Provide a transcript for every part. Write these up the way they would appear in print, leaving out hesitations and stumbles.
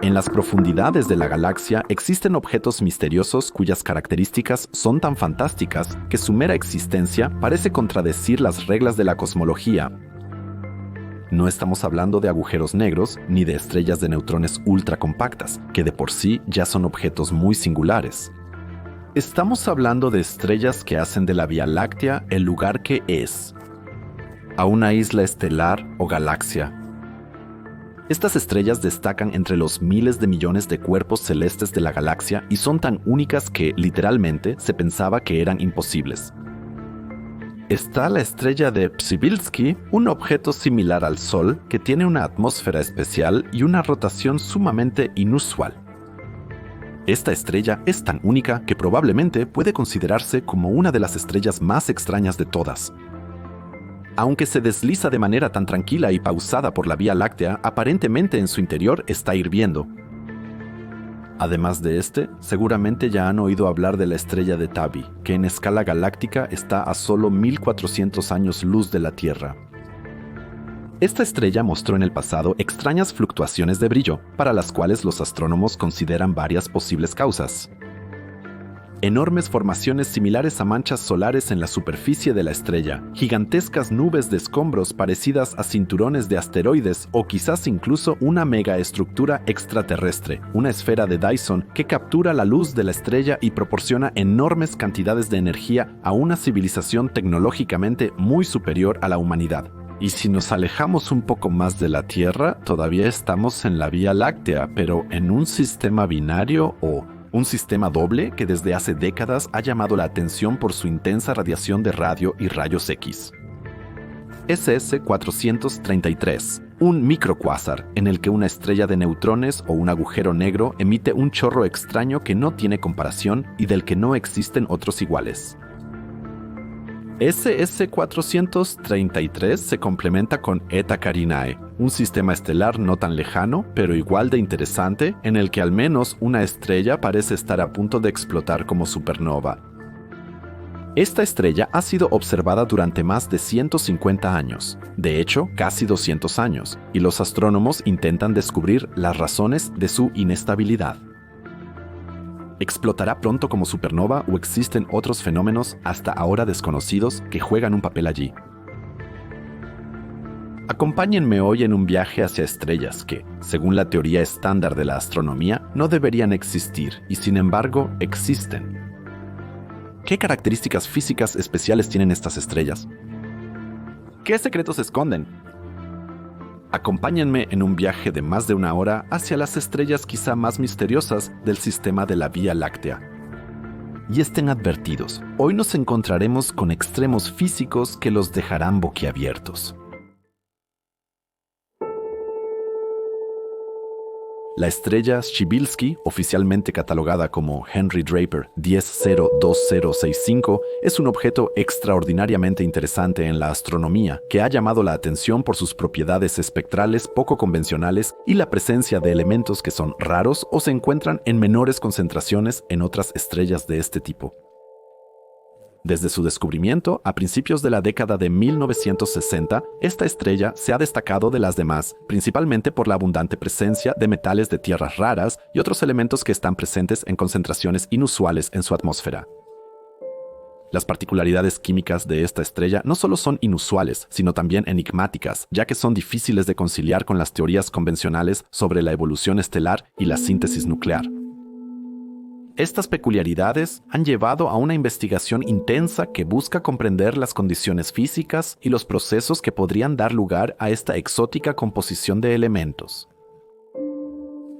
En las profundidades de la galaxia existen objetos misteriosos cuyas características son tan fantásticas que su mera existencia parece contradecir las reglas de la cosmología. No estamos hablando de agujeros negros ni de estrellas de neutrones ultracompactas, que de por sí ya son objetos muy singulares. Estamos hablando de estrellas que hacen de la Vía Láctea el lugar que es, a una isla estelar o galaxia. Estas estrellas destacan entre los miles de millones de cuerpos celestes de la galaxia y son tan únicas que, literalmente, se pensaba que eran imposibles. Está la estrella de Przybylski, un objeto similar al Sol que tiene una atmósfera especial y una rotación sumamente inusual. Esta estrella es tan única que probablemente puede considerarse como una de las estrellas más extrañas de todas. Aunque se desliza de manera tan tranquila y pausada por la Vía Láctea, aparentemente en su interior está hirviendo. Además de seguramente ya han oído hablar de la estrella de Tabi, que en escala galáctica está a solo 1400 años luz de la Tierra. Esta estrella mostró en el pasado extrañas fluctuaciones de brillo, para las cuales los astrónomos consideran varias posibles causas. Enormes formaciones similares a manchas solares en la superficie de la estrella, gigantescas nubes de escombros parecidas a cinturones de asteroides o quizás incluso una megaestructura extraterrestre, una esfera de Dyson que captura la luz de la estrella y proporciona enormes cantidades de energía a una civilización tecnológicamente muy superior a la humanidad. Y si nos alejamos un poco más de la Tierra, todavía estamos en la Vía Láctea, pero en un sistema binario o un sistema doble que desde hace décadas ha llamado la atención por su intensa radiación de radio y rayos X. SS-433, un microcuásar en el que una estrella de neutrones o un agujero negro emite un chorro extraño que no tiene comparación y del que no existen otros iguales. SS-433 se complementa con Eta Carinae, un sistema estelar no tan lejano, pero igual de interesante, en el que al menos una estrella parece estar a punto de explotar como supernova. Esta estrella ha sido observada durante más de 150 años, de hecho, casi 200 años, y los astrónomos intentan descubrir las razones de su inestabilidad. ¿Explotará pronto como supernova o existen otros fenómenos hasta ahora desconocidos que juegan un papel allí? Acompáñenme hoy en un viaje hacia estrellas que, según la teoría estándar de la astronomía, no deberían existir y sin embargo existen. ¿Qué características físicas especiales tienen estas estrellas? ¿Qué secretos esconden? Acompáñenme en un viaje de más de una hora hacia las estrellas quizá más misteriosas del sistema de la Vía Láctea. Y estén advertidos, hoy nos encontraremos con extremos físicos que los dejarán boquiabiertos. La estrella Przybylski, oficialmente catalogada como Henry Draper 10-02065, es un objeto extraordinariamente interesante en la astronomía que ha llamado la atención por sus propiedades espectrales poco convencionales y la presencia de elementos que son raros o se encuentran en menores concentraciones en otras estrellas de este tipo. Desde su descubrimiento, a principios de la década de 1960, esta estrella se ha destacado de las demás, principalmente por la abundante presencia de metales de tierras raras y otros elementos que están presentes en concentraciones inusuales en su atmósfera. Las particularidades químicas de esta estrella no solo son inusuales, sino también enigmáticas, ya que son difíciles de conciliar con las teorías convencionales sobre la evolución estelar y la síntesis nuclear. Estas peculiaridades han llevado a una investigación intensa que busca comprender las condiciones físicas y los procesos que podrían dar lugar a esta exótica composición de elementos.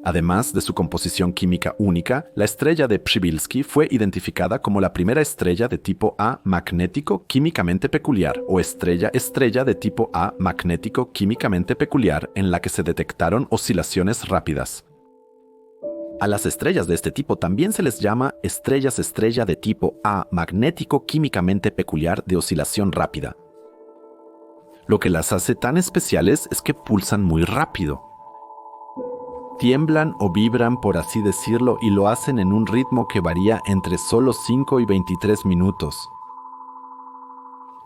Además de su composición química única, la estrella de Przybylski fue identificada como la primera estrella de tipo A magnético químicamente peculiar o estrella de tipo A magnético químicamente peculiar en la que se detectaron oscilaciones rápidas. A las estrellas de este tipo también se les llama estrellas estrella de tipo A magnético químicamente peculiar de oscilación rápida. Lo que las hace tan especiales es que pulsan muy rápido. Tiemblan o vibran, por así decirlo, y lo hacen en un ritmo que varía entre solo 5 y 23 minutos.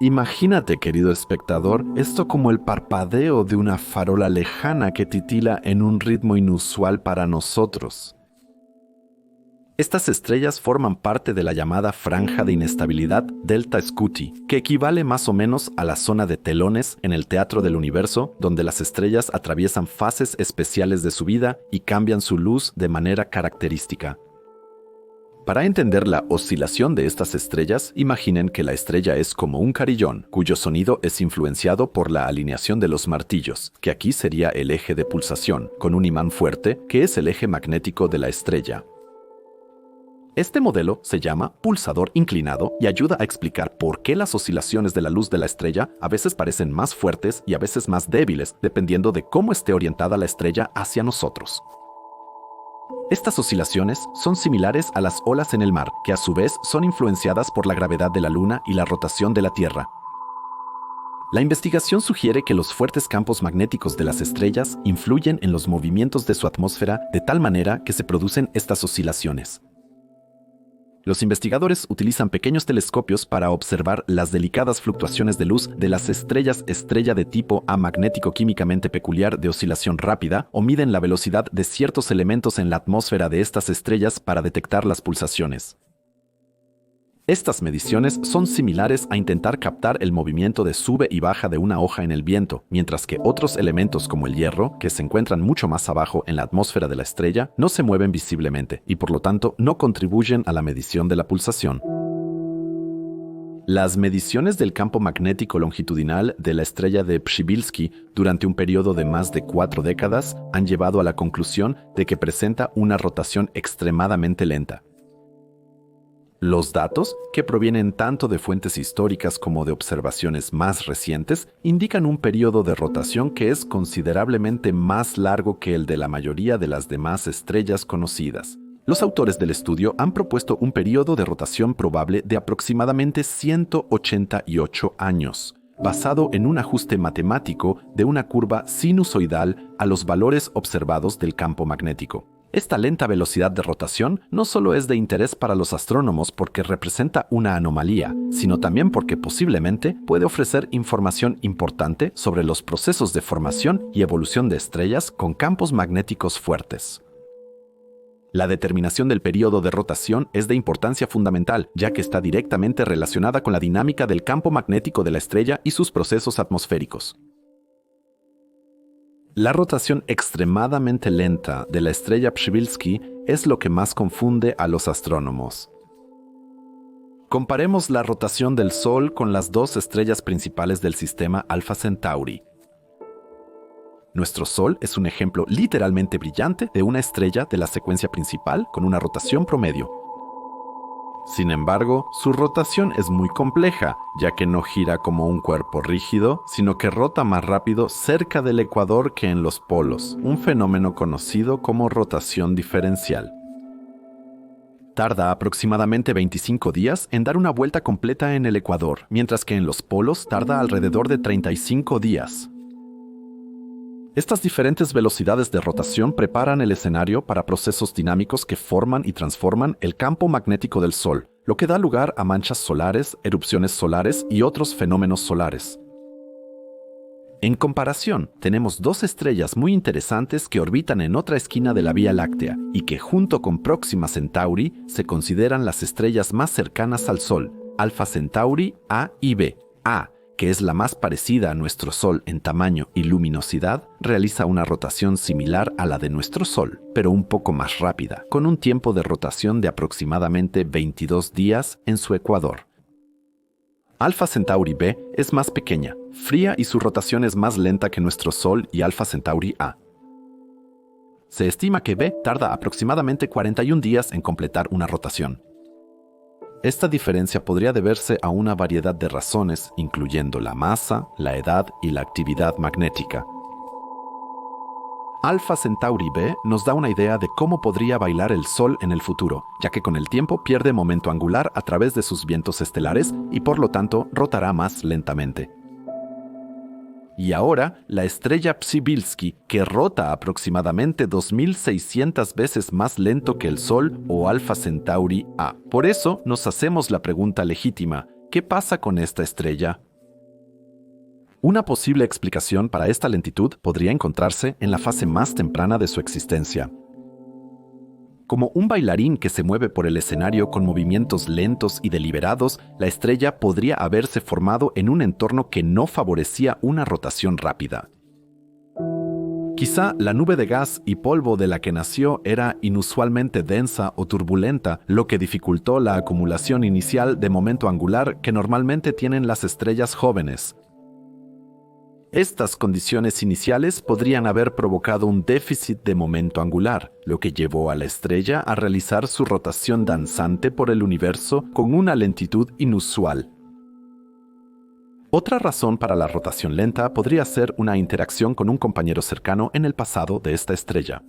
Imagínate, querido espectador, esto como el parpadeo de una farola lejana que titila en un ritmo inusual para nosotros. Estas estrellas forman parte de la llamada franja de inestabilidad Delta Scuti, que equivale más o menos a la zona de telones en el teatro del universo, donde las estrellas atraviesan fases especiales de su vida y cambian su luz de manera característica. Para entender la oscilación de estas estrellas, imaginen que la estrella es como un carillón, cuyo sonido es influenciado por la alineación de los martillos, que aquí sería el eje de pulsación, con un imán fuerte, que es el eje magnético de la estrella. Este modelo se llama pulsador inclinado y ayuda a explicar por qué las oscilaciones de la luz de la estrella a veces parecen más fuertes y a veces más débiles, dependiendo de cómo esté orientada la estrella hacia nosotros. Estas oscilaciones son similares a las olas en el mar, que a su vez son influenciadas por la gravedad de la Luna y la rotación de la Tierra. La investigación sugiere que los fuertes campos magnéticos de las estrellas influyen en los movimientos de su atmósfera de tal manera que se producen estas oscilaciones. Los investigadores utilizan pequeños telescopios para observar las delicadas fluctuaciones de luz de las estrellas estrella de tipo A magnético químicamente peculiar de oscilación rápida o miden la velocidad de ciertos elementos en la atmósfera de estas estrellas para detectar las pulsaciones. Estas mediciones son similares a intentar captar el movimiento de sube y baja de una hoja en el viento, mientras que otros elementos como el hierro, que se encuentran mucho más abajo en la atmósfera de la estrella, no se mueven visiblemente y por lo tanto no contribuyen a la medición de la pulsación. Las mediciones del campo magnético longitudinal de la estrella de Przybylski durante un periodo de más de 4 décadas han llevado a la conclusión de que presenta una rotación extremadamente lenta. Los datos, que provienen tanto de fuentes históricas como de observaciones más recientes, indican un periodo de rotación que es considerablemente más largo que el de la mayoría de las demás estrellas conocidas. Los autores del estudio han propuesto un periodo de rotación probable de aproximadamente 188 años, basado en un ajuste matemático de una curva sinusoidal a los valores observados del campo magnético. Esta lenta velocidad de rotación no solo es de interés para los astrónomos porque representa una anomalía, sino también porque posiblemente puede ofrecer información importante sobre los procesos de formación y evolución de estrellas con campos magnéticos fuertes. La determinación del periodo de rotación es de importancia fundamental, ya que está directamente relacionada con la dinámica del campo magnético de la estrella y sus procesos atmosféricos. La rotación extremadamente lenta de la estrella Przybylski es lo que más confunde a los astrónomos. Comparemos la rotación del Sol con las dos estrellas principales del sistema Alpha Centauri. Nuestro Sol es un ejemplo literalmente brillante de una estrella de la secuencia principal con una rotación promedio. Sin embargo, su rotación es muy compleja, ya que no gira como un cuerpo rígido, sino que rota más rápido cerca del ecuador que en los polos, un fenómeno conocido como rotación diferencial. Tarda aproximadamente 25 días en dar una vuelta completa en el ecuador, mientras que en los polos tarda alrededor de 35 días. Estas diferentes velocidades de rotación preparan el escenario para procesos dinámicos que forman y transforman el campo magnético del Sol, lo que da lugar a manchas solares, erupciones solares y otros fenómenos solares. En comparación, tenemos dos estrellas muy interesantes que orbitan en otra esquina de la Vía Láctea y que junto con Próxima Centauri se consideran las estrellas más cercanas al Sol, Alpha Centauri A y B. A, que es la más parecida a nuestro Sol en tamaño y luminosidad, realiza una rotación similar a la de nuestro Sol, pero un poco más rápida, con un tiempo de rotación de aproximadamente 22 días en su ecuador. Alpha Centauri B es más pequeña, fría y su rotación es más lenta que nuestro Sol y Alpha Centauri A. Se estima que B tarda aproximadamente 41 días en completar una rotación. Esta diferencia podría deberse a una variedad de razones, incluyendo la masa, la edad y la actividad magnética. Alpha Centauri B nos da una idea de cómo podría bailar el Sol en el futuro, ya que con el tiempo pierde momento angular a través de sus vientos estelares y por lo tanto rotará más lentamente. Y ahora, la estrella Przybylski, que rota aproximadamente 2.600 veces más lento que el Sol o Alpha Centauri A. Por eso nos hacemos la pregunta legítima, ¿qué pasa con esta estrella? Una posible explicación para esta lentitud podría encontrarse en la fase más temprana de su existencia. Como un bailarín que se mueve por el escenario con movimientos lentos y deliberados, la estrella podría haberse formado en un entorno que no favorecía una rotación rápida. Quizá la nube de gas y polvo de la que nació era inusualmente densa o turbulenta, lo que dificultó la acumulación inicial de momento angular que normalmente tienen las estrellas jóvenes. Estas condiciones iniciales podrían haber provocado un déficit de momento angular, lo que llevó a la estrella a realizar su rotación danzante por el universo con una lentitud inusual. Otra razón para la rotación lenta podría ser una interacción con un compañero cercano en el pasado de esta estrella.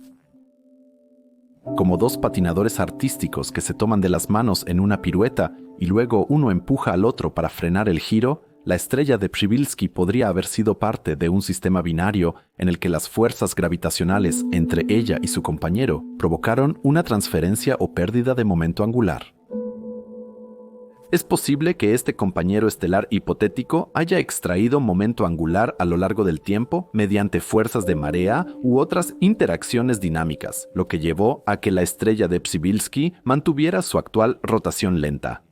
Como dos patinadores artísticos que se toman de las manos en una pirueta y luego uno empuja al otro para frenar el giro, la estrella de Przybylski podría haber sido parte de un sistema binario en el que las fuerzas gravitacionales entre ella y su compañero provocaron una transferencia o pérdida de momento angular. Es posible que este compañero estelar hipotético haya extraído momento angular a lo largo del tiempo mediante fuerzas de marea u otras interacciones dinámicas, lo que llevó a que la estrella de Przybylski mantuviera su actual rotación lenta.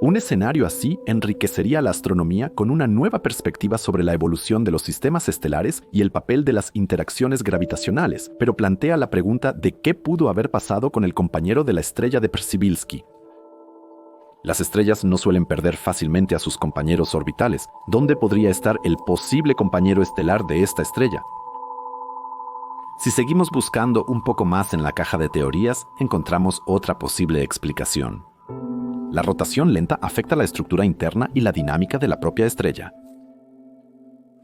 Un escenario así enriquecería la astronomía con una nueva perspectiva sobre la evolución de los sistemas estelares y el papel de las interacciones gravitacionales, pero plantea la pregunta de qué pudo haber pasado con el compañero de la estrella de Przybylski. Las estrellas no suelen perder fácilmente a sus compañeros orbitales. ¿Dónde podría estar el posible compañero estelar de esta estrella? Si seguimos buscando un poco más en la caja de teorías, encontramos otra posible explicación. La rotación lenta afecta la estructura interna y la dinámica de la propia estrella.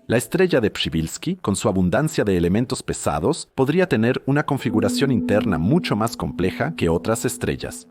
La estrella de Przybylski, con su abundancia de elementos pesados, podría tener una configuración interna mucho más compleja que otras estrellas.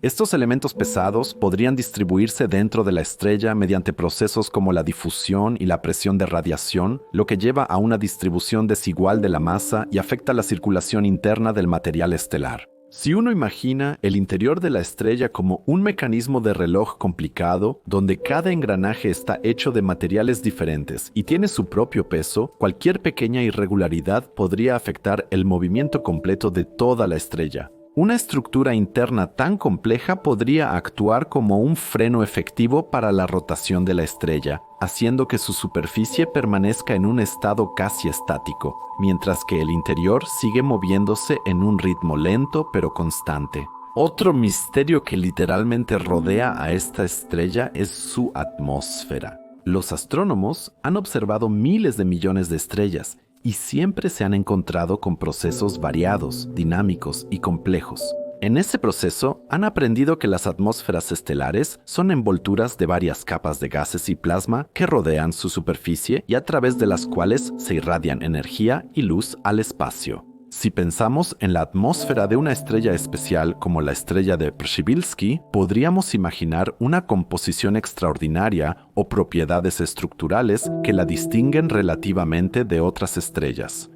Estos elementos pesados podrían distribuirse dentro de la estrella mediante procesos como la difusión y la presión de radiación, lo que lleva a una distribución desigual de la masa y afecta la circulación interna del material estelar. Si uno imagina el interior de la estrella como un mecanismo de reloj complicado, donde cada engranaje está hecho de materiales diferentes y tiene su propio peso, cualquier pequeña irregularidad podría afectar el movimiento completo de toda la estrella. Una estructura interna tan compleja podría actuar como un freno efectivo para la rotación de la estrella, haciendo que su superficie permanezca en un estado casi estático, mientras que el interior sigue moviéndose en un ritmo lento pero constante. Otro misterio que literalmente rodea a esta estrella es su atmósfera. Los astrónomos han observado miles de millones de estrellas, y siempre se han encontrado con procesos variados, dinámicos y complejos. En ese proceso, han aprendido que las atmósferas estelares son envolturas de varias capas de gases y plasma que rodean su superficie y a través de las cuales se irradian energía y luz al espacio. Si pensamos en la atmósfera de una estrella especial como la estrella de Przybylski, podríamos imaginar una composición extraordinaria o propiedades estructurales que la distinguen relativamente de otras estrellas.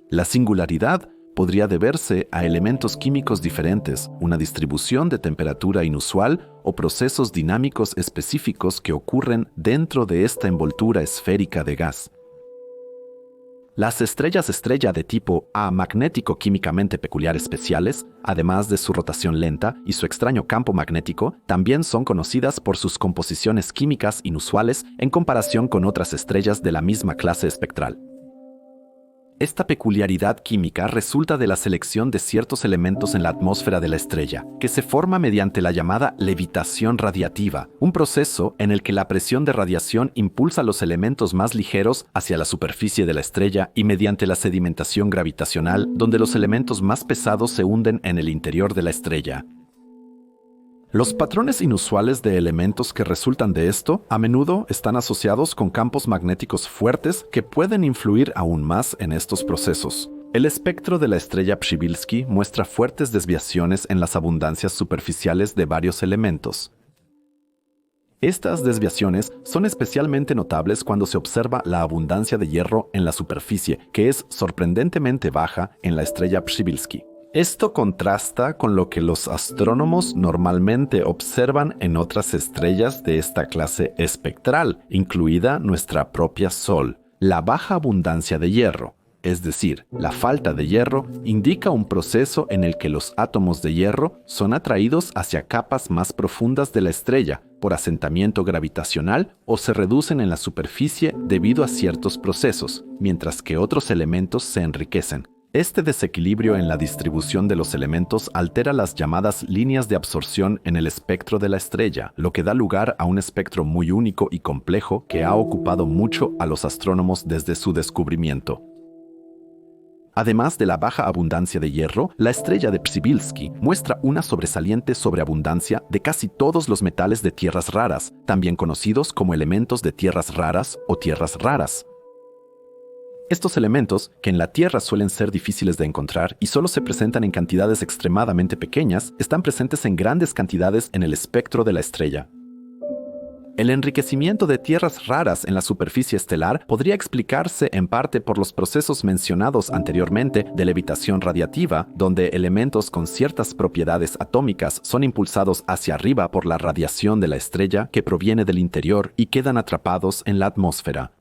La singularidad podría deberse a elementos químicos diferentes, una distribución de temperatura inusual o procesos dinámicos específicos que ocurren dentro de esta envoltura esférica de gas. Las estrellas estrella de tipo A magnético químicamente peculiar especiales, además de su rotación lenta y su extraño campo magnético, también son conocidas por sus composiciones químicas inusuales en comparación con otras estrellas de la misma clase espectral. Esta peculiaridad química resulta de la selección de ciertos elementos en la atmósfera de la estrella, que se forma mediante la llamada levitación radiativa, un proceso en el que la presión de radiación impulsa los elementos más ligeros hacia la superficie de la estrella y mediante la sedimentación gravitacional, donde los elementos más pesados se hunden en el interior de la estrella. Los patrones inusuales de elementos que resultan de esto a menudo están asociados con campos magnéticos fuertes que pueden influir aún más en estos procesos. El espectro de la estrella Przybylski muestra fuertes desviaciones en las abundancias superficiales de varios elementos. Estas desviaciones son especialmente notables cuando se observa la abundancia de hierro en la superficie, que es sorprendentemente baja en la estrella Przybylski. Esto contrasta con lo que los astrónomos normalmente observan en otras estrellas de esta clase espectral, incluida nuestra propia Sol. La baja abundancia de hierro, es decir, la falta de hierro, indica un proceso en el que los átomos de hierro son atraídos hacia capas más profundas de la estrella por asentamiento gravitacional o se reducen en la superficie debido a ciertos procesos, mientras que otros elementos se enriquecen. Este desequilibrio en la distribución de los elementos altera las llamadas líneas de absorción en el espectro de la estrella, lo que da lugar a un espectro muy único y complejo que ha ocupado mucho a los astrónomos desde su descubrimiento. Además de la baja abundancia de hierro, la estrella de Przybylski muestra una sobresaliente sobreabundancia de casi todos los metales de tierras raras, también conocidos como elementos de tierras raras o tierras raras. Estos elementos, que en la Tierra suelen ser difíciles de encontrar y solo se presentan en cantidades extremadamente pequeñas, están presentes en grandes cantidades en el espectro de la estrella. El enriquecimiento de tierras raras en la superficie estelar podría explicarse en parte por los procesos mencionados anteriormente de levitación radiativa, donde elementos con ciertas propiedades atómicas son impulsados hacia arriba por la radiación de la estrella que proviene del interior y quedan atrapados en la atmósfera.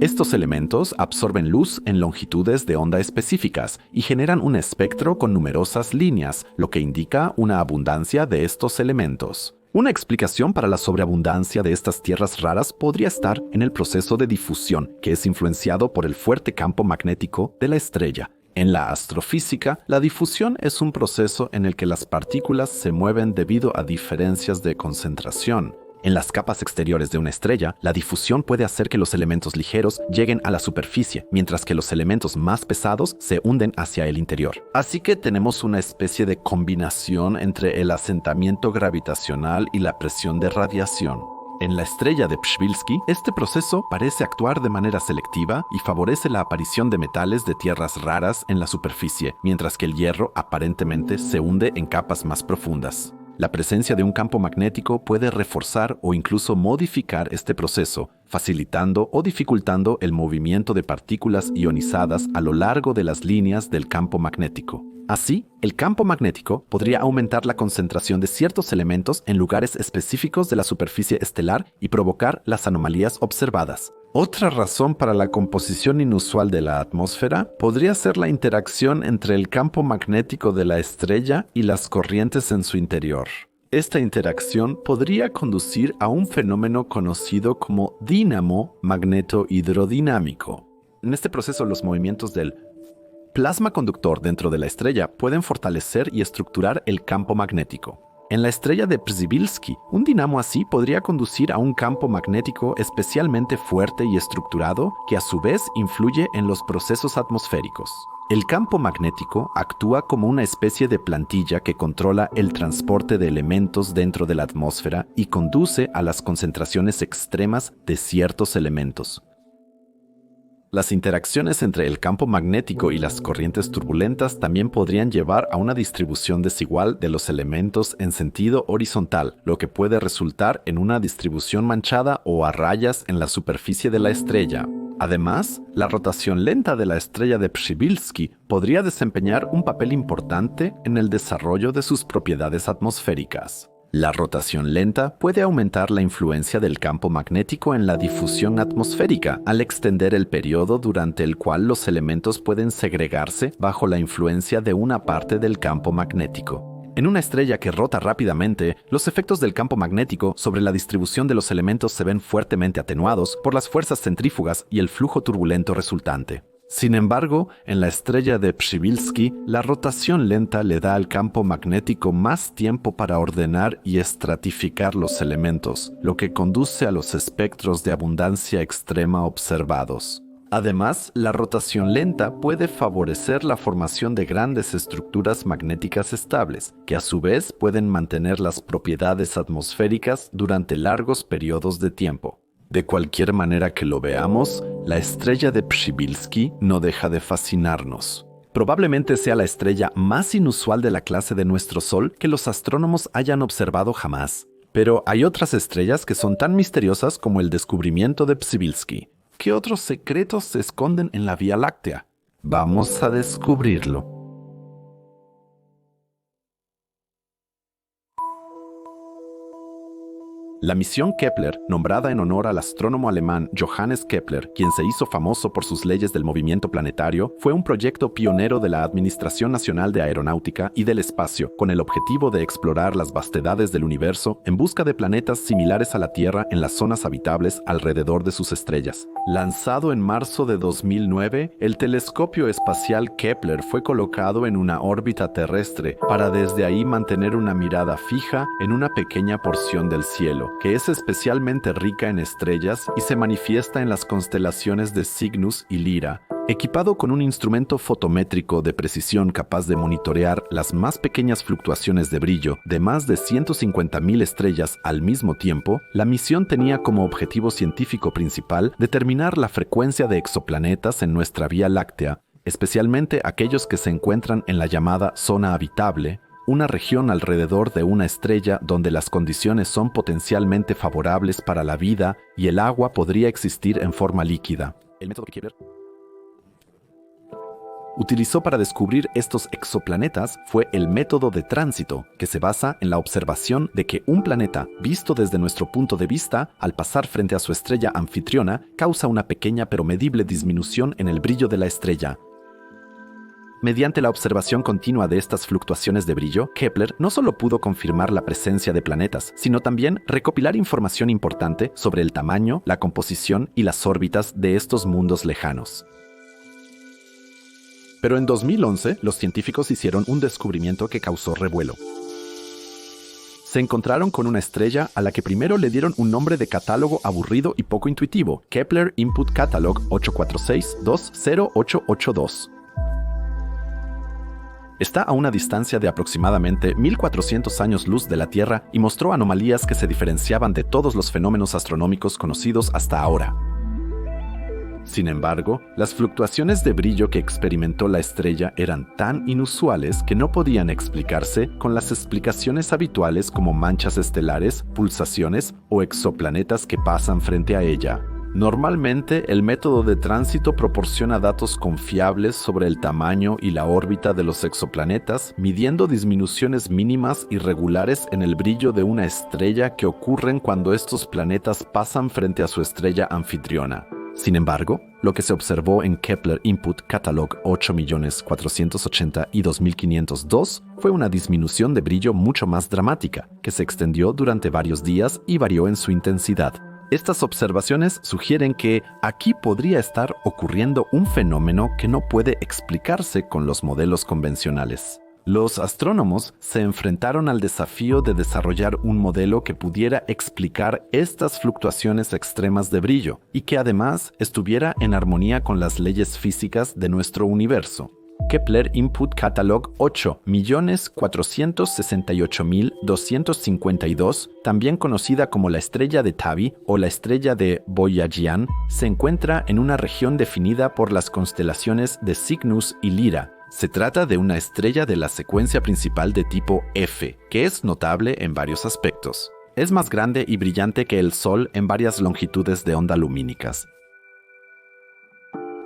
Estos elementos absorben luz en longitudes de onda específicas y generan un espectro con numerosas líneas, lo que indica una abundancia de estos elementos. Una explicación para la sobreabundancia de estas tierras raras podría estar en el proceso de difusión, que es influenciado por el fuerte campo magnético de la estrella. En la astrofísica, la difusión es un proceso en el que las partículas se mueven debido a diferencias de concentración. En las capas exteriores de una estrella, la difusión puede hacer que los elementos ligeros lleguen a la superficie, mientras que los elementos más pesados se hunden hacia el interior. Así que tenemos una especie de combinación entre el asentamiento gravitacional y la presión de radiación. En la estrella de Przybylski, este proceso parece actuar de manera selectiva y favorece la aparición de metales de tierras raras en la superficie, mientras que el hierro aparentemente se hunde en capas más profundas. La presencia de un campo magnético puede reforzar o incluso modificar este proceso, facilitando o dificultando el movimiento de partículas ionizadas a lo largo de las líneas del campo magnético. Así, el campo magnético podría aumentar la concentración de ciertos elementos en lugares específicos de la superficie estelar y provocar las anomalías observadas. Otra razón para la composición inusual de la atmósfera podría ser la interacción entre el campo magnético de la estrella y las corrientes en su interior. Esta interacción podría conducir a un fenómeno conocido como dínamo magneto-hidrodinámico. En este proceso, los movimientos del plasma conductor dentro de la estrella pueden fortalecer y estructurar el campo magnético. En la estrella de Przybylski, un dinamo así podría conducir a un campo magnético especialmente fuerte y estructurado que a su vez influye en los procesos atmosféricos. El campo magnético actúa como una especie de plantilla que controla el transporte de elementos dentro de la atmósfera y conduce a las concentraciones extremas de ciertos elementos. Las interacciones entre el campo magnético y las corrientes turbulentas también podrían llevar a una distribución desigual de los elementos en sentido horizontal, lo que puede resultar en una distribución manchada o a rayas en la superficie de la estrella. Además, la rotación lenta de la estrella de Przybylski podría desempeñar un papel importante en el desarrollo de sus propiedades atmosféricas. La rotación lenta puede aumentar la influencia del campo magnético en la difusión atmosférica al extender el periodo durante el cual los elementos pueden segregarse bajo la influencia de una parte del campo magnético. En una estrella que rota rápidamente, los efectos del campo magnético sobre la distribución de los elementos se ven fuertemente atenuados por las fuerzas centrífugas y el flujo turbulento resultante. Sin embargo, en la estrella de Przybylski, la rotación lenta le da al campo magnético más tiempo para ordenar y estratificar los elementos, lo que conduce a los espectros de abundancia extrema observados. Además, la rotación lenta puede favorecer la formación de grandes estructuras magnéticas estables, que a su vez pueden mantener las propiedades atmosféricas durante largos periodos de tiempo. De cualquier manera que lo veamos, la estrella de Przybylski no deja de fascinarnos. Probablemente sea la estrella más inusual de la clase de nuestro Sol que los astrónomos hayan observado jamás. Pero hay otras estrellas que son tan misteriosas como el descubrimiento de Przybylski. ¿Qué otros secretos se esconden en la Vía Láctea? Vamos a descubrirlo. La misión Kepler, nombrada en honor al astrónomo alemán Johannes Kepler, quien se hizo famoso por sus leyes del movimiento planetario, fue un proyecto pionero de la Administración Nacional de Aeronáutica y del Espacio, con el objetivo de explorar las vastedades del universo en busca de planetas similares a la Tierra en las zonas habitables alrededor de sus estrellas. Lanzado en marzo de 2009, el telescopio espacial Kepler fue colocado en una órbita terrestre para desde ahí mantener una mirada fija en una pequeña porción del cielo, que es especialmente rica en estrellas y se manifiesta en las constelaciones de Cygnus y Lyra. Equipado con un instrumento fotométrico de precisión capaz de monitorear las más pequeñas fluctuaciones de brillo de más de 150.000 estrellas al mismo tiempo, la misión tenía como objetivo científico principal determinar la frecuencia de exoplanetas en nuestra Vía Láctea, especialmente aquellos que se encuentran en la llamada zona habitable, una región alrededor de una estrella donde las condiciones son potencialmente favorables para la vida y el agua podría existir en forma líquida. El método que Kepler utilizó para descubrir estos exoplanetas fue el método de tránsito, que se basa en la observación de que un planeta, visto desde nuestro punto de vista, al pasar frente a su estrella anfitriona, causa una pequeña pero medible disminución en el brillo de la estrella. Mediante la observación continua de estas fluctuaciones de brillo, Kepler no solo pudo confirmar la presencia de planetas, sino también recopilar información importante sobre el tamaño, la composición y las órbitas de estos mundos lejanos. Pero en 2011, los científicos hicieron un descubrimiento que causó revuelo. Se encontraron con una estrella a la que primero le dieron un nombre de catálogo aburrido y poco intuitivo, Kepler Input Catalog 846-20882. Está a una distancia de aproximadamente 1400 años luz de la Tierra y mostró anomalías que se diferenciaban de todos los fenómenos astronómicos conocidos hasta ahora. Sin embargo, las fluctuaciones de brillo que experimentó la estrella eran tan inusuales que no podían explicarse con las explicaciones habituales como manchas estelares, pulsaciones o exoplanetas que pasan frente a ella. Normalmente, el método de tránsito proporciona datos confiables sobre el tamaño y la órbita de los exoplanetas, midiendo disminuciones mínimas y regulares en el brillo de una estrella que ocurren cuando estos planetas pasan frente a su estrella anfitriona. Sin embargo, lo que se observó en Kepler Input Catalog 8.480 y 2502 fue una disminución de brillo mucho más dramática, que se extendió durante varios días y varió en su intensidad. Estas observaciones sugieren que aquí podría estar ocurriendo un fenómeno que no puede explicarse con los modelos convencionales. Los astrónomos se enfrentaron al desafío de desarrollar un modelo que pudiera explicar estas fluctuaciones extremas de brillo y que además estuviera en armonía con las leyes físicas de nuestro universo. Kepler Input Catalog 8.468.252, también conocida como la estrella de Tabby o la estrella de Boyajian, se encuentra en una región definida por las constelaciones de Cygnus y Lyra. Se trata de una estrella de la secuencia principal de tipo F, que es notable en varios aspectos. Es más grande y brillante que el Sol en varias longitudes de onda lumínicas.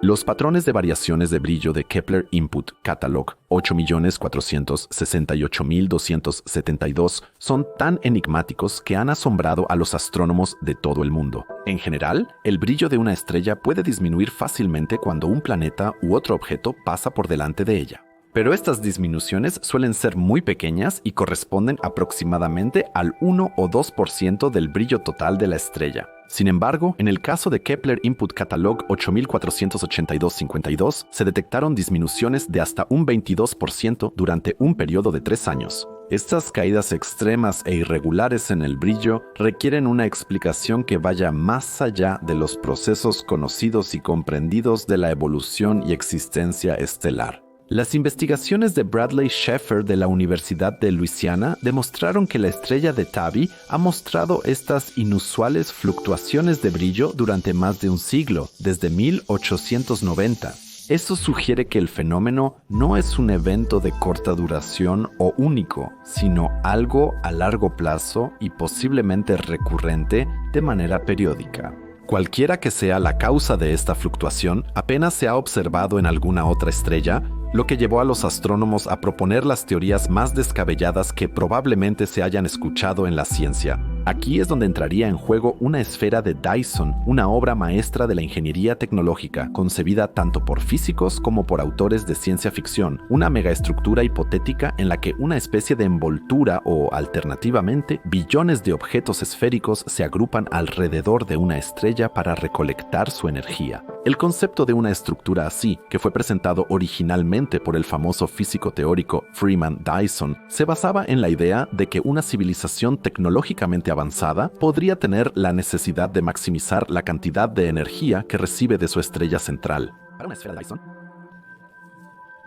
Los patrones de variaciones de brillo de Kepler Input Catalog 8.468.272 son tan enigmáticos que han asombrado a los astrónomos de todo el mundo. En general, el brillo de una estrella puede disminuir fácilmente cuando un planeta u otro objeto pasa por delante de ella. Pero estas disminuciones suelen ser muy pequeñas y corresponden aproximadamente al 1 o 2% del brillo total de la estrella. Sin embargo, en el caso de Kepler Input Catalog 8.482.52, se detectaron disminuciones de hasta un 22% durante un periodo de 3 años. Estas caídas extremas e irregulares en el brillo requieren una explicación que vaya más allá de los procesos conocidos y comprendidos de la evolución y existencia estelar. Las investigaciones de Bradley Sheffer de la Universidad de Luisiana demostraron que la estrella de Tabby ha mostrado estas inusuales fluctuaciones de brillo durante más de un siglo, desde 1890. Eso sugiere que el fenómeno no es un evento de corta duración o único, sino algo a largo plazo y posiblemente recurrente de manera periódica. Cualquiera que sea la causa de esta fluctuación, apenas se ha observado en alguna otra estrella, lo que llevó a los astrónomos a proponer las teorías más descabelladas que probablemente se hayan escuchado en la ciencia. Aquí es donde entraría en juego una esfera de Dyson, una obra maestra de la ingeniería tecnológica, concebida tanto por físicos como por autores de ciencia ficción, una megaestructura hipotética en la que una especie de envoltura o, alternativamente, billones de objetos esféricos se agrupan alrededor de una estrella para recolectar su energía. El concepto de una estructura así, que fue presentado originalmente por el famoso físico teórico Freeman Dyson, se basaba en la idea de que una civilización tecnológicamente avanzada podría tener la necesidad de maximizar la cantidad de energía que recibe de su estrella central. ¿Para una esfera de Dyson?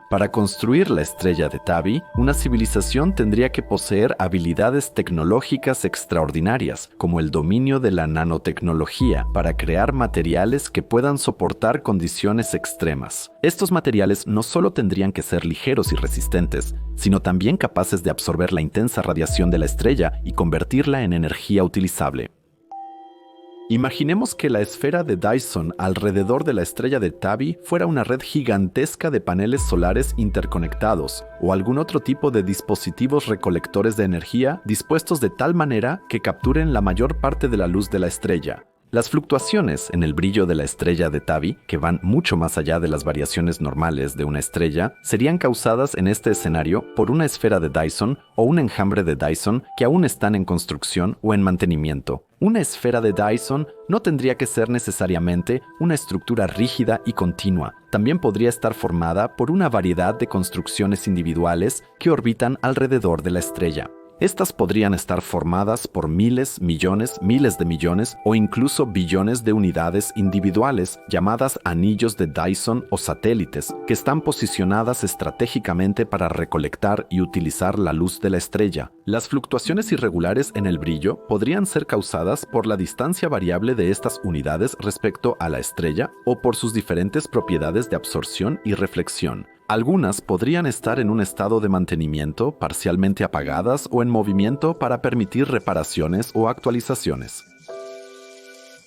Para construir la estrella de Tabi, una civilización tendría que poseer habilidades tecnológicas extraordinarias, como el dominio de la nanotecnología, para crear materiales que puedan soportar condiciones extremas. Estos materiales no solo tendrían que ser ligeros y resistentes, sino también capaces de absorber la intensa radiación de la estrella y convertirla en energía utilizable. Imaginemos que la esfera de Dyson alrededor de la estrella de Tabi fuera una red gigantesca de paneles solares interconectados o algún otro tipo de dispositivos recolectores de energía dispuestos de tal manera que capturen la mayor parte de la luz de la estrella. Las fluctuaciones en el brillo de la estrella de Tabi, que van mucho más allá de las variaciones normales de una estrella, serían causadas en este escenario por una esfera de Dyson o un enjambre de Dyson que aún están en construcción o en mantenimiento. Una esfera de Dyson no tendría que ser necesariamente una estructura rígida y continua. También podría estar formada por una variedad de construcciones individuales que orbitan alrededor de la estrella. Estas podrían estar formadas por miles, millones, miles de millones o incluso billones de unidades individuales llamadas anillos de Dyson o satélites, que están posicionadas estratégicamente para recolectar y utilizar la luz de la estrella. Las fluctuaciones irregulares en el brillo podrían ser causadas por la distancia variable de estas unidades respecto a la estrella o por sus diferentes propiedades de absorción y reflexión. Algunas podrían estar en un estado de mantenimiento, parcialmente apagadas o en movimiento para permitir reparaciones o actualizaciones.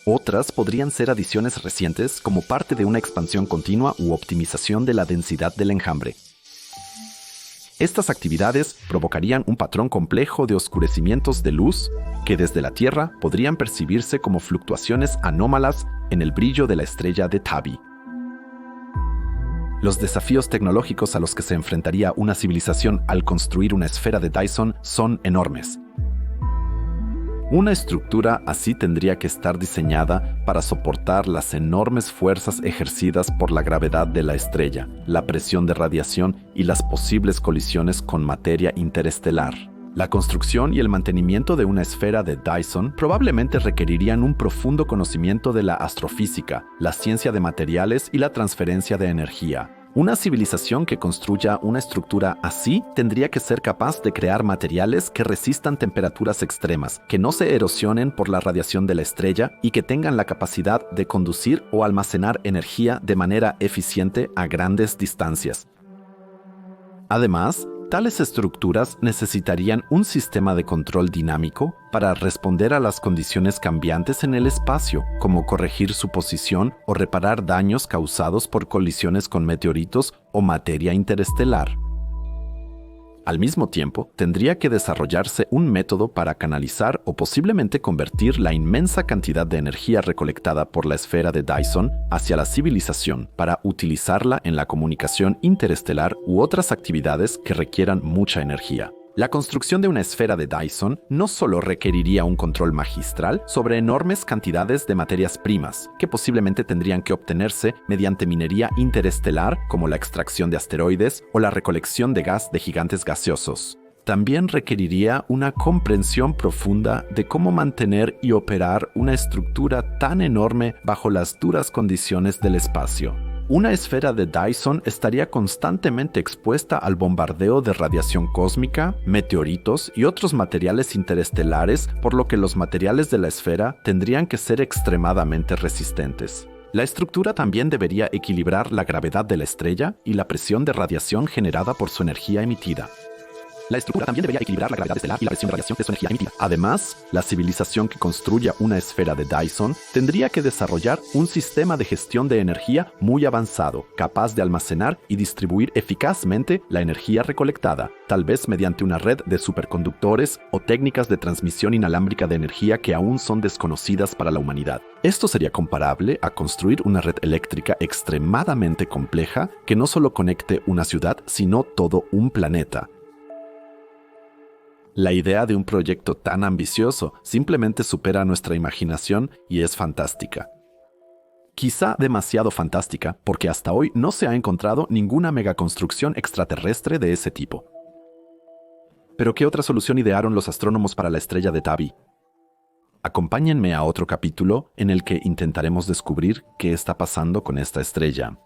Otras podrían ser adiciones recientes como parte de una expansión continua u optimización de la densidad del enjambre. Estas actividades provocarían un patrón complejo de oscurecimientos de luz que desde la Tierra podrían percibirse como fluctuaciones anómalas en el brillo de la estrella de Tabi. Los desafíos tecnológicos a los que se enfrentaría una civilización al construir una esfera de Dyson son enormes. Una estructura así tendría que estar diseñada para soportar las enormes fuerzas ejercidas por la gravedad de la estrella, la presión de radiación y las posibles colisiones con materia interestelar. La construcción y el mantenimiento de una esfera de Dyson probablemente requerirían un profundo conocimiento de la astrofísica, la ciencia de materiales y la transferencia de energía. Una civilización que construya una estructura así tendría que ser capaz de crear materiales que resistan temperaturas extremas, que no se erosionen por la radiación de la estrella y que tengan la capacidad de conducir o almacenar energía de manera eficiente a grandes distancias. Además, tales estructuras necesitarían un sistema de control dinámico para responder a las condiciones cambiantes en el espacio, como corregir su posición o reparar daños causados por colisiones con meteoritos o materia interestelar. Al mismo tiempo, tendría que desarrollarse un método para canalizar o posiblemente convertir la inmensa cantidad de energía recolectada por la esfera de Dyson hacia la civilización para utilizarla en la comunicación interestelar u otras actividades que requieran mucha energía. La construcción de una esfera de Dyson no solo requeriría un control magistral sobre enormes cantidades de materias primas, que posiblemente tendrían que obtenerse mediante minería interestelar como la extracción de asteroides o la recolección de gas de gigantes gaseosos. También requeriría una comprensión profunda de cómo mantener y operar una estructura tan enorme bajo las duras condiciones del espacio. Una esfera de Dyson estaría constantemente expuesta al bombardeo de radiación cósmica, meteoritos y otros materiales interestelares, por lo que los materiales de la esfera tendrían que ser extremadamente resistentes. La estructura también debería equilibrar la gravedad de la estrella y la presión de radiación generada por su energía emitida. La estructura también debería equilibrar la gravedad estelar y la presión de radiación de su energía emitida. Además, la civilización que construya una esfera de Dyson tendría que desarrollar un sistema de gestión de energía muy avanzado, capaz de almacenar y distribuir eficazmente la energía recolectada, tal vez mediante una red de superconductores o técnicas de transmisión inalámbrica de energía que aún son desconocidas para la humanidad. Esto sería comparable a construir una red eléctrica extremadamente compleja que no solo conecte una ciudad, sino todo un planeta. La idea de un proyecto tan ambicioso simplemente supera nuestra imaginación y es fantástica. Quizá demasiado fantástica, porque hasta hoy no se ha encontrado ninguna megaconstrucción extraterrestre de ese tipo. Pero ¿qué otra solución idearon los astrónomos para la estrella de Tabi? Acompáñenme a otro capítulo en el que intentaremos descubrir qué está pasando con esta estrella.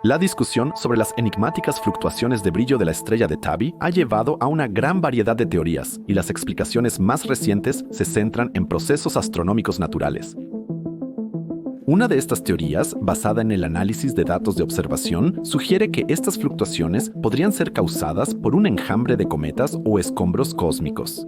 La discusión sobre las enigmáticas fluctuaciones de brillo de la estrella de Tabi ha llevado a una gran variedad de teorías, y las explicaciones más recientes se centran en procesos astronómicos naturales. Una de estas teorías, basada en el análisis de datos de observación, sugiere que estas fluctuaciones podrían ser causadas por un enjambre de cometas o escombros cósmicos.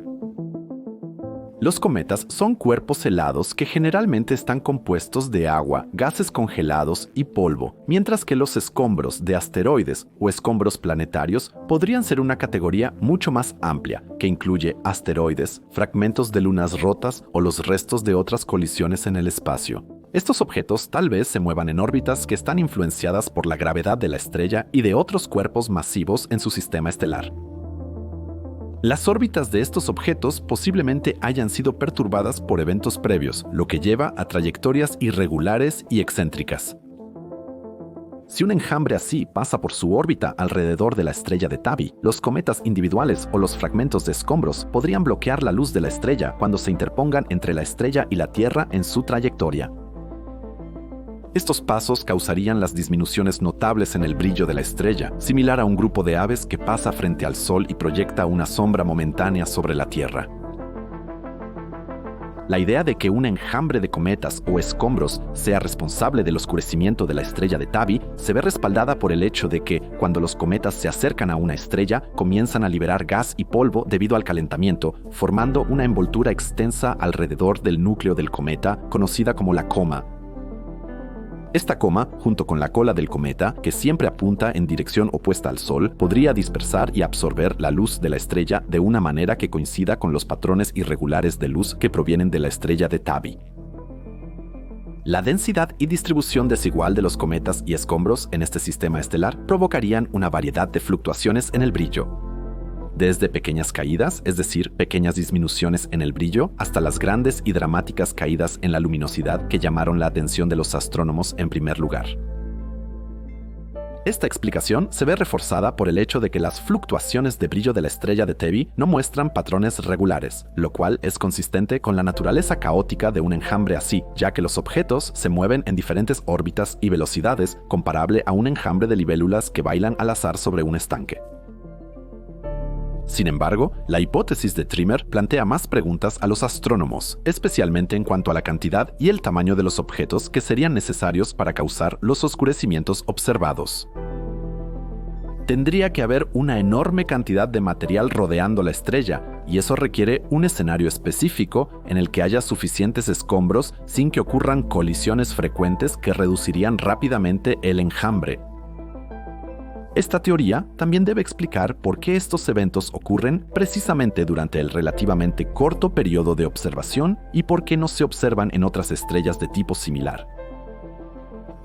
Los cometas son cuerpos helados que generalmente están compuestos de agua, gases congelados y polvo, mientras que los escombros de asteroides o escombros planetarios podrían ser una categoría mucho más amplia, que incluye asteroides, fragmentos de lunas rotas o los restos de otras colisiones en el espacio. Estos objetos tal vez se muevan en órbitas que están influenciadas por la gravedad de la estrella y de otros cuerpos masivos en su sistema estelar. Las órbitas de estos objetos posiblemente hayan sido perturbadas por eventos previos, lo que lleva a trayectorias irregulares y excéntricas. Si un enjambre así pasa por su órbita alrededor de la estrella de Tabi, los cometas individuales o los fragmentos de escombros podrían bloquear la luz de la estrella cuando se interpongan entre la estrella y la Tierra en su trayectoria. Estos pasos causarían las disminuciones notables en el brillo de la estrella, similar a un grupo de aves que pasa frente al Sol y proyecta una sombra momentánea sobre la Tierra. La idea de que un enjambre de cometas o escombros sea responsable del oscurecimiento de la estrella de Tabi se ve respaldada por el hecho de que, cuando los cometas se acercan a una estrella, comienzan a liberar gas y polvo debido al calentamiento, formando una envoltura extensa alrededor del núcleo del cometa, conocida como la coma. Esta coma, junto con la cola del cometa, que siempre apunta en dirección opuesta al Sol, podría dispersar y absorber la luz de la estrella de una manera que coincida con los patrones irregulares de luz que provienen de la estrella de Tabi. La densidad y distribución desigual de los cometas y escombros en este sistema estelar provocarían una variedad de fluctuaciones en el brillo. Desde pequeñas caídas, es decir, pequeñas disminuciones en el brillo, hasta las grandes y dramáticas caídas en la luminosidad que llamaron la atención de los astrónomos en primer lugar. Esta explicación se ve reforzada por el hecho de que las fluctuaciones de brillo de la estrella de Tabi no muestran patrones regulares, lo cual es consistente con la naturaleza caótica de un enjambre así, ya que los objetos se mueven en diferentes órbitas y velocidades, comparable a un enjambre de libélulas que bailan al azar sobre un estanque. Sin embargo, la hipótesis de Trimmer plantea más preguntas a los astrónomos, especialmente en cuanto a la cantidad y el tamaño de los objetos que serían necesarios para causar los oscurecimientos observados. Tendría que haber una enorme cantidad de material rodeando la estrella, y eso requiere un escenario específico en el que haya suficientes escombros sin que ocurran colisiones frecuentes que reducirían rápidamente el enjambre. Esta teoría también debe explicar por qué estos eventos ocurren precisamente durante el relativamente corto periodo de observación y por qué no se observan en otras estrellas de tipo similar.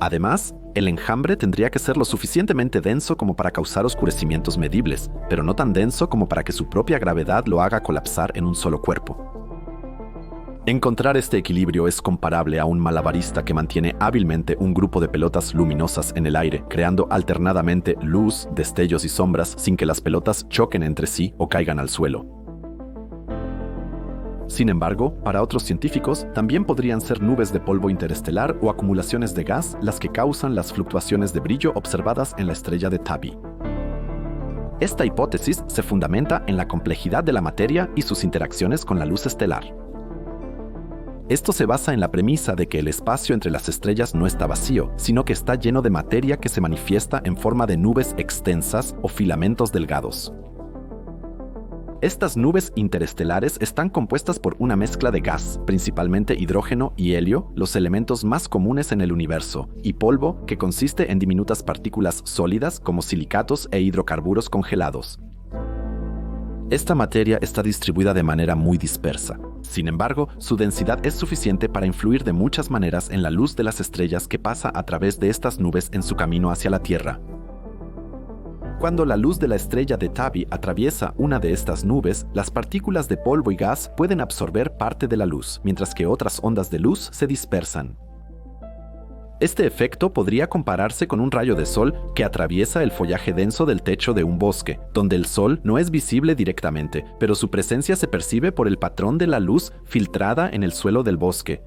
Además, el enjambre tendría que ser lo suficientemente denso como para causar oscurecimientos medibles, pero no tan denso como para que su propia gravedad lo haga colapsar en un solo cuerpo. Encontrar este equilibrio es comparable a un malabarista que mantiene hábilmente un grupo de pelotas luminosas en el aire, creando alternadamente luz, destellos y sombras sin que las pelotas choquen entre sí o caigan al suelo. Sin embargo, para otros científicos, también podrían ser nubes de polvo interestelar o acumulaciones de gas las que causan las fluctuaciones de brillo observadas en la estrella de Tabi. Esta hipótesis se fundamenta en la complejidad de la materia y sus interacciones con la luz estelar. Esto se basa en la premisa de que el espacio entre las estrellas no está vacío, sino que está lleno de materia que se manifiesta en forma de nubes extensas o filamentos delgados. Estas nubes interestelares están compuestas por una mezcla de gas, principalmente hidrógeno y helio, los elementos más comunes en el universo, y polvo, que consiste en diminutas partículas sólidas como silicatos e hidrocarburos congelados. Esta materia está distribuida de manera muy dispersa. Sin embargo, su densidad es suficiente para influir de muchas maneras en la luz de las estrellas que pasa a través de estas nubes en su camino hacia la Tierra. Cuando la luz de la estrella de Tabby atraviesa una de estas nubes, las partículas de polvo y gas pueden absorber parte de la luz, mientras que otras ondas de luz se dispersan. Este efecto podría compararse con un rayo de sol que atraviesa el follaje denso del techo de un bosque, donde el sol no es visible directamente, pero su presencia se percibe por el patrón de la luz filtrada en el suelo del bosque.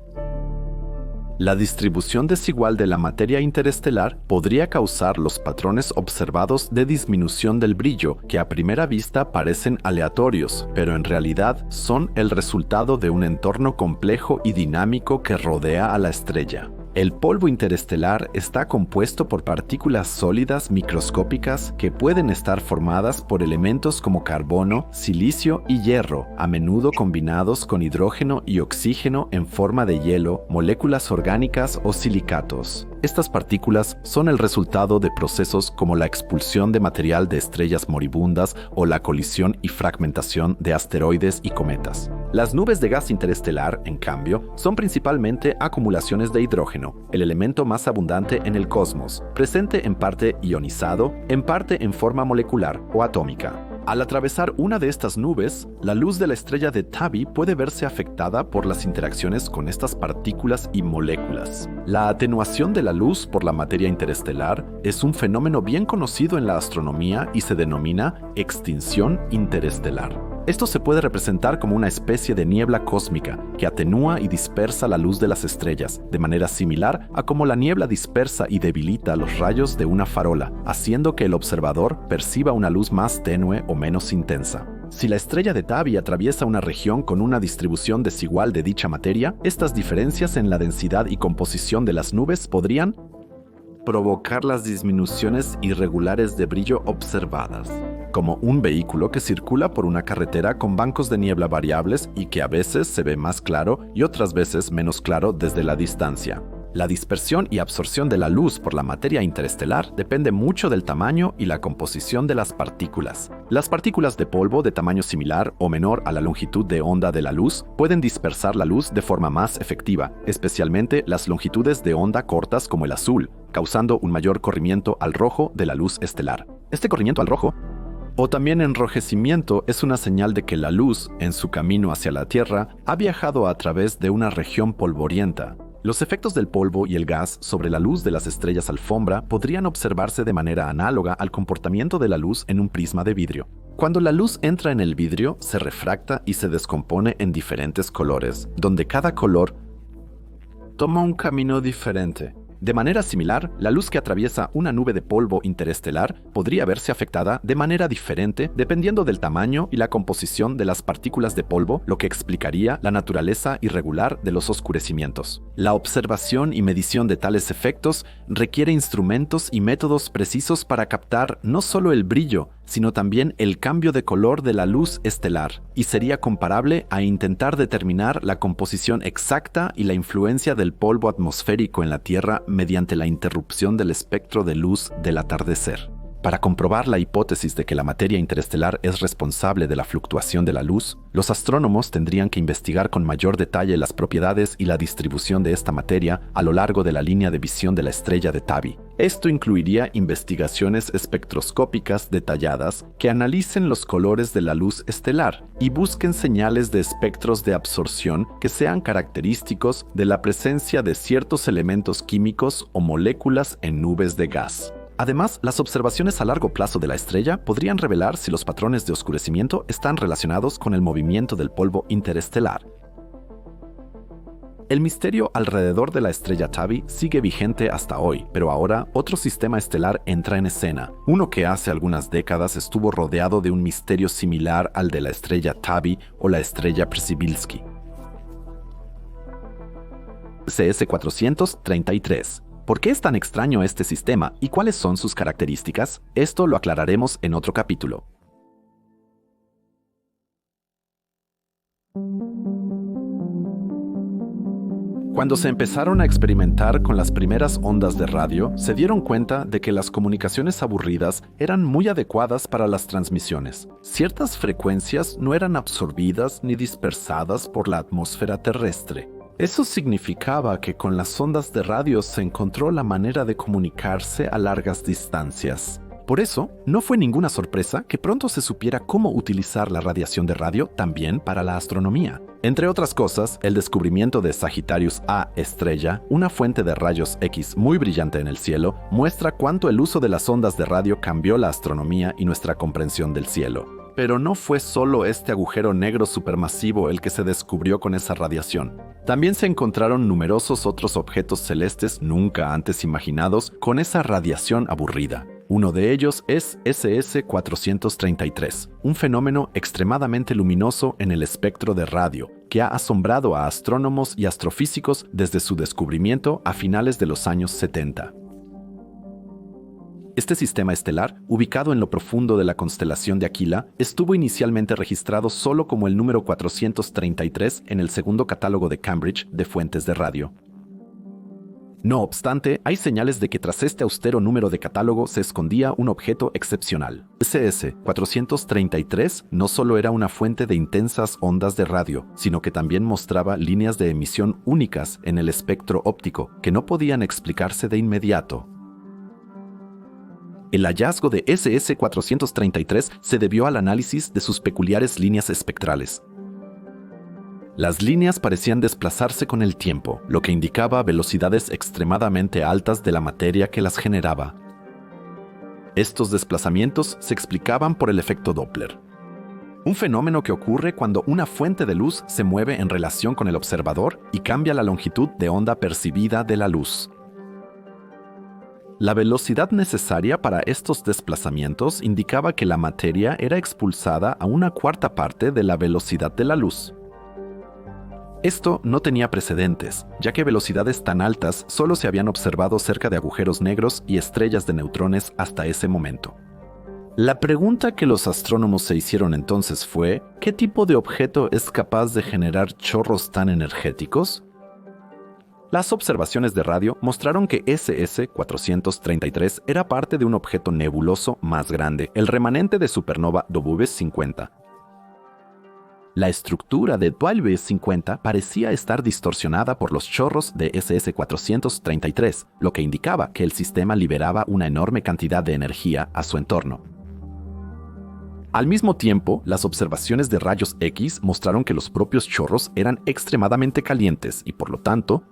La distribución desigual de la materia interestelar podría causar los patrones observados de disminución del brillo, que a primera vista parecen aleatorios, pero en realidad son el resultado de un entorno complejo y dinámico que rodea a la estrella. El polvo interestelar está compuesto por partículas sólidas microscópicas que pueden estar formadas por elementos como carbono, silicio y hierro, a menudo combinados con hidrógeno y oxígeno en forma de hielo, moléculas orgánicas o silicatos. Estas partículas son el resultado de procesos como la expulsión de material de estrellas moribundas o la colisión y fragmentación de asteroides y cometas. Las nubes de gas interestelar, en cambio, son principalmente acumulaciones de hidrógeno, el elemento más abundante en el cosmos, presente en parte ionizado, en parte en forma molecular o atómica. Al atravesar una de estas nubes, la luz de la estrella de Tabby puede verse afectada por las interacciones con estas partículas y moléculas. La atenuación de la luz por la materia interestelar es un fenómeno bien conocido en la astronomía y se denomina extinción interestelar. Esto se puede representar como una especie de niebla cósmica que atenúa y dispersa la luz de las estrellas, de manera similar a como la niebla dispersa y debilita los rayos de una farola, haciendo que el observador perciba una luz más tenue o menos intensa. Si la estrella de Tabby atraviesa una región con una distribución desigual de dicha materia, estas diferencias en la densidad y composición de las nubes podrían provocar las disminuciones irregulares de brillo observadas, como un vehículo que circula por una carretera con bancos de niebla variables y que a veces se ve más claro y otras veces menos claro desde la distancia. La dispersión y absorción de la luz por la materia interestelar depende mucho del tamaño y la composición de las partículas. Las partículas de polvo de tamaño similar o menor a la longitud de onda de la luz pueden dispersar la luz de forma más efectiva, especialmente las longitudes de onda cortas como el azul, causando un mayor corrimiento al rojo de la luz estelar. Este corrimiento al rojo, o también enrojecimiento, es una señal de que la luz, en su camino hacia la Tierra, ha viajado a través de una región polvorienta. Los efectos del polvo y el gas sobre la luz de las estrellas alfombra podrían observarse de manera análoga al comportamiento de la luz en un prisma de vidrio. Cuando la luz entra en el vidrio, se refracta y se descompone en diferentes colores, donde cada color toma un camino diferente. De manera similar, la luz que atraviesa una nube de polvo interestelar podría verse afectada de manera diferente dependiendo del tamaño y la composición de las partículas de polvo, lo que explicaría la naturaleza irregular de los oscurecimientos. La observación y medición de tales efectos requiere instrumentos y métodos precisos para captar no solo el brillo, sino también el cambio de color de la luz estelar, y sería comparable a intentar determinar la composición exacta y la influencia del polvo atmosférico en la Tierra mediante la interrupción del espectro de luz del atardecer. Para comprobar la hipótesis de que la materia interestelar es responsable de la fluctuación de la luz, los astrónomos tendrían que investigar con mayor detalle las propiedades y la distribución de esta materia a lo largo de la línea de visión de la estrella de Tabby. Esto incluiría investigaciones espectroscópicas detalladas que analicen los colores de la luz estelar y busquen señales de espectros de absorción que sean característicos de la presencia de ciertos elementos químicos o moléculas en nubes de gas. Además, las observaciones a largo plazo de la estrella podrían revelar si los patrones de oscurecimiento están relacionados con el movimiento del polvo interestelar. El misterio alrededor de la estrella Tabby sigue vigente hasta hoy, pero ahora otro sistema estelar entra en escena, uno que hace algunas décadas estuvo rodeado de un misterio similar al de la estrella Tabby o la estrella Przybylski. CS433. ¿Por qué es tan extraño este sistema y cuáles son sus características? Esto lo aclararemos en otro capítulo. Cuando se empezaron a experimentar con las primeras ondas de radio, se dieron cuenta de que las comunicaciones aburridas eran muy adecuadas para las transmisiones. Ciertas frecuencias no eran absorbidas ni dispersadas por la atmósfera terrestre. Eso significaba que con las ondas de radio se encontró la manera de comunicarse a largas distancias. Por eso, no fue ninguna sorpresa que pronto se supiera cómo utilizar la radiación de radio también para la astronomía. Entre otras cosas, el descubrimiento de Sagittarius A estrella, una fuente de rayos X muy brillante en el cielo, muestra cuánto el uso de las ondas de radio cambió la astronomía y nuestra comprensión del cielo. Pero no fue solo este agujero negro supermasivo el que se descubrió con esa radiación. También se encontraron numerosos otros objetos celestes nunca antes imaginados con esa radiación aburrida. Uno de ellos es SS433, un fenómeno extremadamente luminoso en el espectro de radio, que ha asombrado a astrónomos y astrofísicos desde su descubrimiento a finales de los años 70. Este sistema estelar, ubicado en lo profundo de la constelación de Aquila, estuvo inicialmente registrado solo como el número 433 en el segundo catálogo de Cambridge de fuentes de radio. No obstante, hay señales de que tras este austero número de catálogo se escondía un objeto excepcional. SS433 no solo era una fuente de intensas ondas de radio, sino que también mostraba líneas de emisión únicas en el espectro óptico que no podían explicarse de inmediato. El hallazgo de SS433 se debió al análisis de sus peculiares líneas espectrales. Las líneas parecían desplazarse con el tiempo, lo que indicaba velocidades extremadamente altas de la materia que las generaba. Estos desplazamientos se explicaban por el efecto Doppler, un fenómeno que ocurre cuando una fuente de luz se mueve en relación con el observador y cambia la longitud de onda percibida de la luz. La velocidad necesaria para estos desplazamientos indicaba que la materia era expulsada a una cuarta parte de la velocidad de la luz. Esto no tenía precedentes, ya que velocidades tan altas solo se habían observado cerca de agujeros negros y estrellas de neutrones hasta ese momento. La pregunta que los astrónomos se hicieron entonces fue, ¿qué tipo de objeto es capaz de generar chorros tan energéticos? Las observaciones de radio mostraron que SS433 era parte de un objeto nebuloso más grande, el remanente de supernova W50. La estructura de W50 parecía estar distorsionada por los chorros de SS433, lo que indicaba que el sistema liberaba una enorme cantidad de energía a su entorno. Al mismo tiempo, las observaciones de rayos X mostraron que los propios chorros eran extremadamente calientes y, por lo tanto,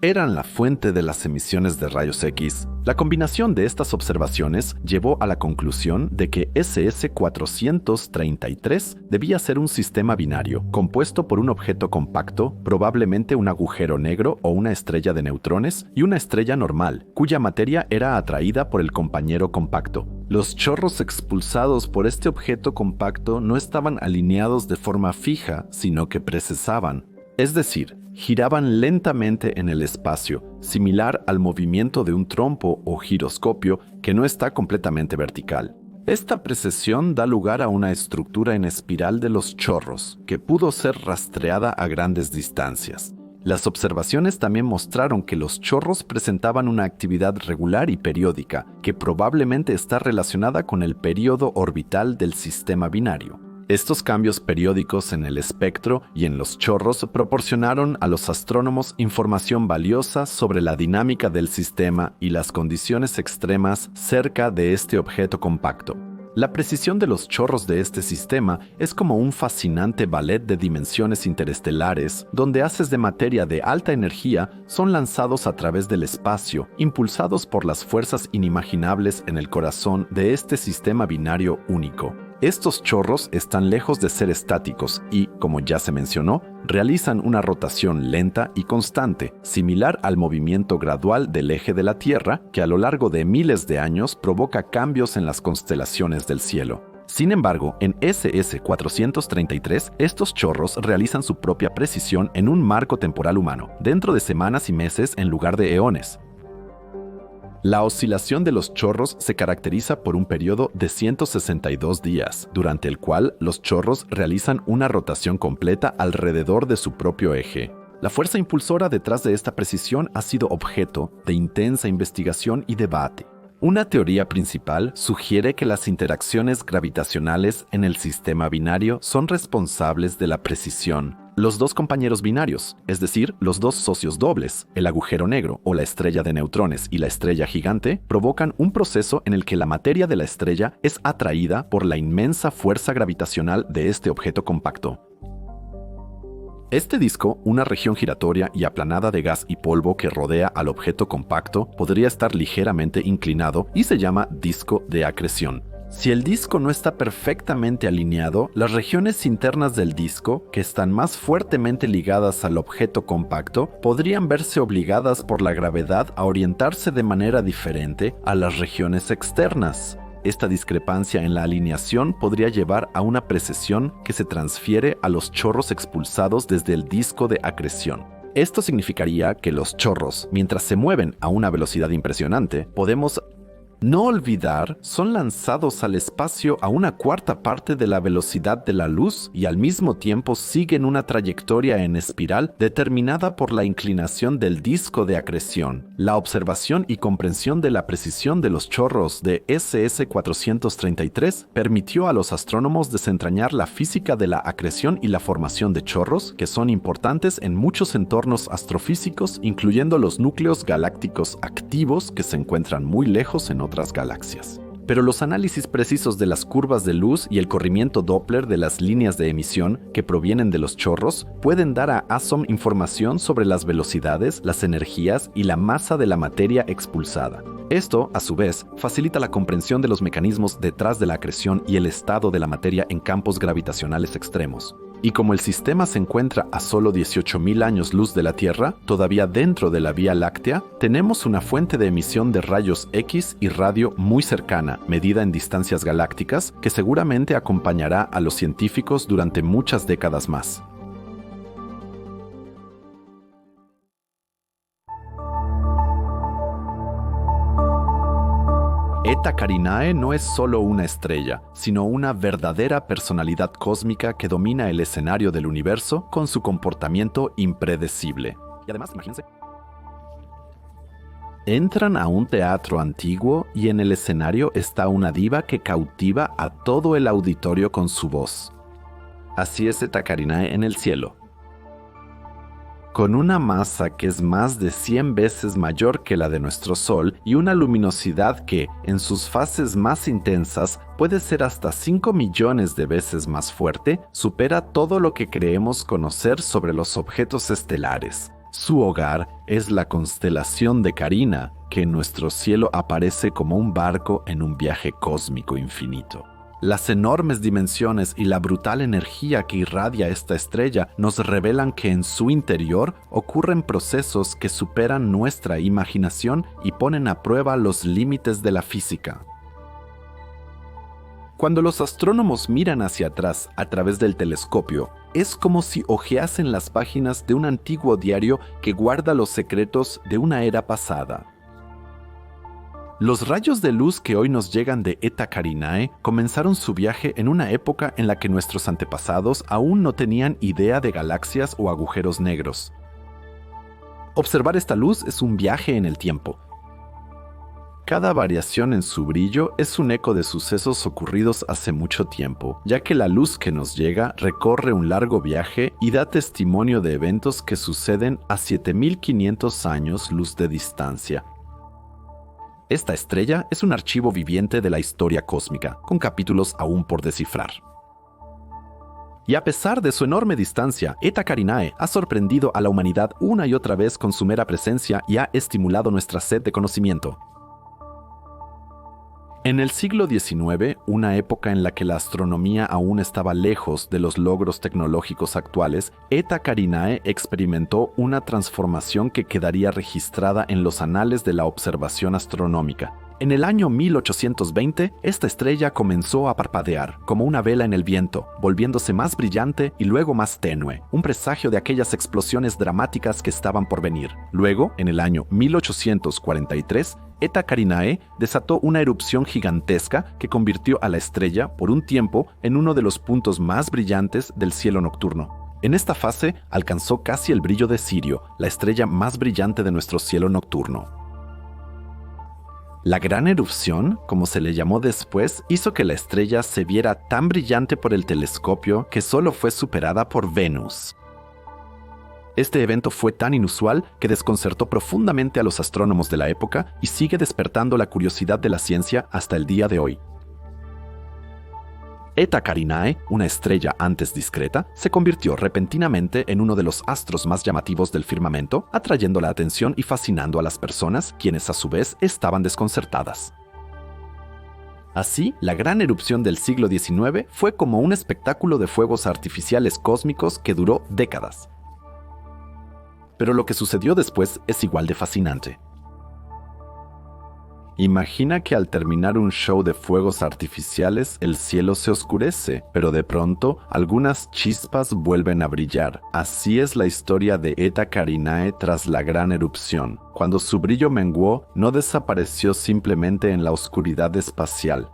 eran la fuente de las emisiones de rayos X. La combinación de estas observaciones llevó a la conclusión de que SS433 debía ser un sistema binario, compuesto por un objeto compacto, probablemente un agujero negro o una estrella de neutrones, y una estrella normal, cuya materia era atraída por el compañero compacto. Los chorros expulsados por este objeto compacto no estaban alineados de forma fija, sino que precesaban, es decir, giraban lentamente en el espacio, similar al movimiento de un trompo o giroscopio que no está completamente vertical. Esta precesión da lugar a una estructura en espiral de los chorros, que pudo ser rastreada a grandes distancias. Las observaciones también mostraron que los chorros presentaban una actividad regular y periódica, que probablemente está relacionada con el período orbital del sistema binario. Estos cambios periódicos en el espectro y en los chorros proporcionaron a los astrónomos información valiosa sobre la dinámica del sistema y las condiciones extremas cerca de este objeto compacto. La precisión de los chorros de este sistema es como un fascinante ballet de dimensiones interestelares, donde haces de materia de alta energía son lanzados a través del espacio, impulsados por las fuerzas inimaginables en el corazón de este sistema binario único. Estos chorros están lejos de ser estáticos y, como ya se mencionó, realizan una rotación lenta y constante, similar al movimiento gradual del eje de la Tierra, que a lo largo de miles de años provoca cambios en las constelaciones del cielo. Sin embargo, en SS-433, estos chorros realizan su propia precisión en un marco temporal humano, dentro de semanas y meses en lugar de eones. La oscilación de los chorros se caracteriza por un periodo de 162 días, durante el cual los chorros realizan una rotación completa alrededor de su propio eje. La fuerza impulsora detrás de esta precisión ha sido objeto de intensa investigación y debate. Una teoría principal sugiere que las interacciones gravitacionales en el sistema binario son responsables de la precisión. Los dos compañeros binarios, es decir, los dos socios dobles, el agujero negro o la estrella de neutrones y la estrella gigante, provocan un proceso en el que la materia de la estrella es atraída por la inmensa fuerza gravitacional de este objeto compacto. Este disco, una región giratoria y aplanada de gas y polvo que rodea al objeto compacto, podría estar ligeramente inclinado y se llama disco de acreción. Si el disco no está perfectamente alineado, las regiones internas del disco, que están más fuertemente ligadas al objeto compacto, podrían verse obligadas por la gravedad a orientarse de manera diferente a las regiones externas. Esta discrepancia en la alineación podría llevar a una precesión que se transfiere a los chorros expulsados desde el disco de acreción. Esto significaría que los chorros, mientras se mueven a una velocidad impresionante, podemos no olvidar, son lanzados al espacio a una cuarta parte de la velocidad de la luz y al mismo tiempo siguen una trayectoria en espiral determinada por la inclinación del disco de acreción. La observación y comprensión de la precisión de los chorros de SS-433 permitió a los astrónomos desentrañar la física de la acreción y la formación de chorros, que son importantes en muchos entornos astrofísicos, incluyendo los núcleos galácticos activos que se encuentran muy lejos en otras galaxias. Pero los análisis precisos de las curvas de luz y el corrimiento Doppler de las líneas de emisión que provienen de los chorros pueden dar a ASOM información sobre las velocidades, las energías y la masa de la materia expulsada. Esto, a su vez, facilita la comprensión de los mecanismos detrás de la acreción y el estado de la materia en campos gravitacionales extremos. Y como el sistema se encuentra a solo 18.000 años luz de la Tierra, todavía dentro de la Vía Láctea, tenemos una fuente de emisión de rayos X y radio muy cercana, medida en distancias galácticas, que seguramente acompañará a los científicos durante muchas décadas más. Eta Carinae no es solo una estrella, sino una verdadera personalidad cósmica que domina el escenario del universo con su comportamiento impredecible. Y además, imagínense, entran a un teatro antiguo y en el escenario está una diva que cautiva a todo el auditorio con su voz. Así es Eta Carinae en el cielo. Con una masa que es más de 100 veces mayor que la de nuestro Sol y una luminosidad que, en sus fases más intensas, puede ser hasta 5 millones de veces más fuerte, supera todo lo que creemos conocer sobre los objetos estelares. Su hogar es la constelación de Carina, que en nuestro cielo aparece como un barco en un viaje cósmico infinito. Las enormes dimensiones y la brutal energía que irradia esta estrella nos revelan que en su interior ocurren procesos que superan nuestra imaginación y ponen a prueba los límites de la física. Cuando los astrónomos miran hacia atrás a través del telescopio, es como si hojeasen las páginas de un antiguo diario que guarda los secretos de una era pasada. Los rayos de luz que hoy nos llegan de Eta Carinae comenzaron su viaje en una época en la que nuestros antepasados aún no tenían idea de galaxias o agujeros negros. Observar esta luz es un viaje en el tiempo. Cada variación en su brillo es un eco de sucesos ocurridos hace mucho tiempo, ya que la luz que nos llega recorre un largo viaje y da testimonio de eventos que suceden a 7.500 años luz de distancia. Esta estrella es un archivo viviente de la historia cósmica, con capítulos aún por descifrar. Y a pesar de su enorme distancia, Eta Carinae ha sorprendido a la humanidad una y otra vez con su mera presencia y ha estimulado nuestra sed de conocimiento. En el siglo XIX, una época en la que la astronomía aún estaba lejos de los logros tecnológicos actuales, Eta Carinae experimentó una transformación que quedaría registrada en los anales de la observación astronómica. En el año 1820, esta estrella comenzó a parpadear, como una vela en el viento, volviéndose más brillante y luego más tenue, un presagio de aquellas explosiones dramáticas que estaban por venir. Luego, en el año 1843, Eta Carinae desató una erupción gigantesca que convirtió a la estrella, por un tiempo, en uno de los puntos más brillantes del cielo nocturno. En esta fase, alcanzó casi el brillo de Sirio, la estrella más brillante de nuestro cielo nocturno. La gran erupción, como se le llamó después, hizo que la estrella se viera tan brillante por el telescopio que solo fue superada por Venus. Este evento fue tan inusual que desconcertó profundamente a los astrónomos de la época y sigue despertando la curiosidad de la ciencia hasta el día de hoy. Eta Carinae, una estrella antes discreta, se convirtió repentinamente en uno de los astros más llamativos del firmamento, atrayendo la atención y fascinando a las personas, quienes a su vez estaban desconcertadas. Así, la gran erupción del siglo XIX fue como un espectáculo de fuegos artificiales cósmicos que duró décadas. Pero lo que sucedió después es igual de fascinante. Imagina que al terminar un show de fuegos artificiales el cielo se oscurece, pero de pronto algunas chispas vuelven a brillar. Así es la historia de Eta Carinae tras la gran erupción. Cuando su brillo menguó, no desapareció simplemente en la oscuridad espacial.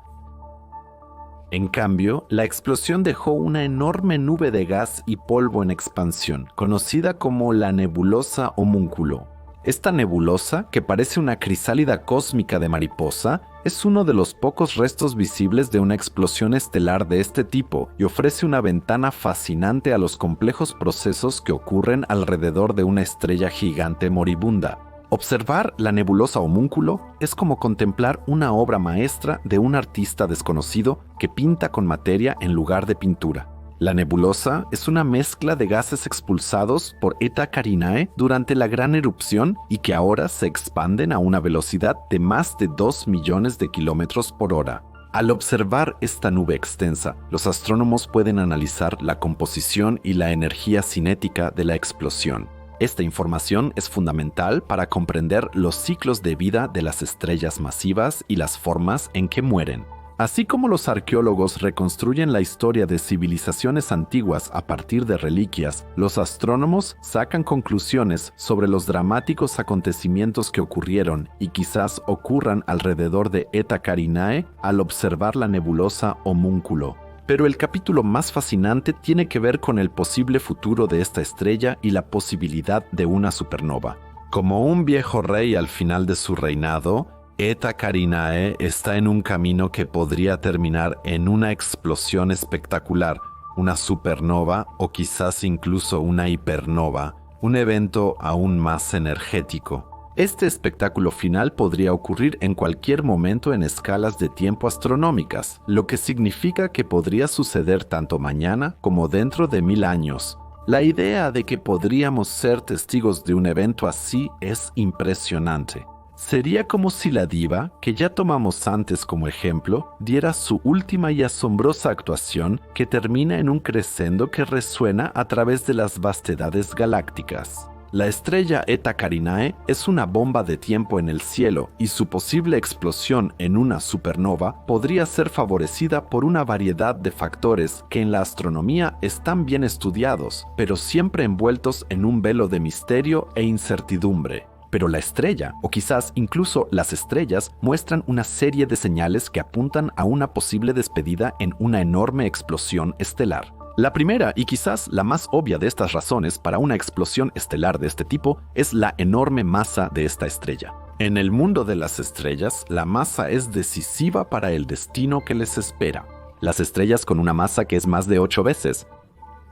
En cambio, la explosión dejó una enorme nube de gas y polvo en expansión, conocida como la nebulosa homúnculo. Esta nebulosa, que parece una crisálida cósmica de mariposa, es uno de los pocos restos visibles de una explosión estelar de este tipo y ofrece una ventana fascinante a los complejos procesos que ocurren alrededor de una estrella gigante moribunda. Observar la nebulosa homúnculo es como contemplar una obra maestra de un artista desconocido que pinta con materia en lugar de pintura. La nebulosa es una mezcla de gases expulsados por Eta Carinae durante la gran erupción y que ahora se expanden a una velocidad de más de 2 millones de kilómetros por hora. Al observar esta nube extensa, los astrónomos pueden analizar la composición y la energía cinética de la explosión. Esta información es fundamental para comprender los ciclos de vida de las estrellas masivas y las formas en que mueren. Así como los arqueólogos reconstruyen la historia de civilizaciones antiguas a partir de reliquias, los astrónomos sacan conclusiones sobre los dramáticos acontecimientos que ocurrieron y quizás ocurran alrededor de Eta Carinae al observar la nebulosa homúnculo. Pero el capítulo más fascinante tiene que ver con el posible futuro de esta estrella y la posibilidad de una supernova. Como un viejo rey al final de su reinado, Eta Carinae está en un camino que podría terminar en una explosión espectacular, una supernova o quizás incluso una hipernova, un evento aún más energético. Este espectáculo final podría ocurrir en cualquier momento en escalas de tiempo astronómicas, lo que significa que podría suceder tanto mañana como dentro de 1000 años. La idea de que podríamos ser testigos de un evento así es impresionante. Sería como si la diva, que ya tomamos antes como ejemplo, diera su última y asombrosa actuación que termina en un crescendo que resuena a través de las vastedades galácticas. La estrella Eta Carinae es una bomba de tiempo en el cielo y su posible explosión en una supernova podría ser favorecida por una variedad de factores que en la astronomía están bien estudiados, pero siempre envueltos en un velo de misterio e incertidumbre. Pero la estrella, o quizás incluso las estrellas, muestran una serie de señales que apuntan a una posible despedida en una enorme explosión estelar. La primera y quizás la más obvia de estas razones para una explosión estelar de este tipo es la enorme masa de esta estrella. En el mundo de las estrellas, la masa es decisiva para el destino que les espera. Las estrellas con una masa que es más de 8 veces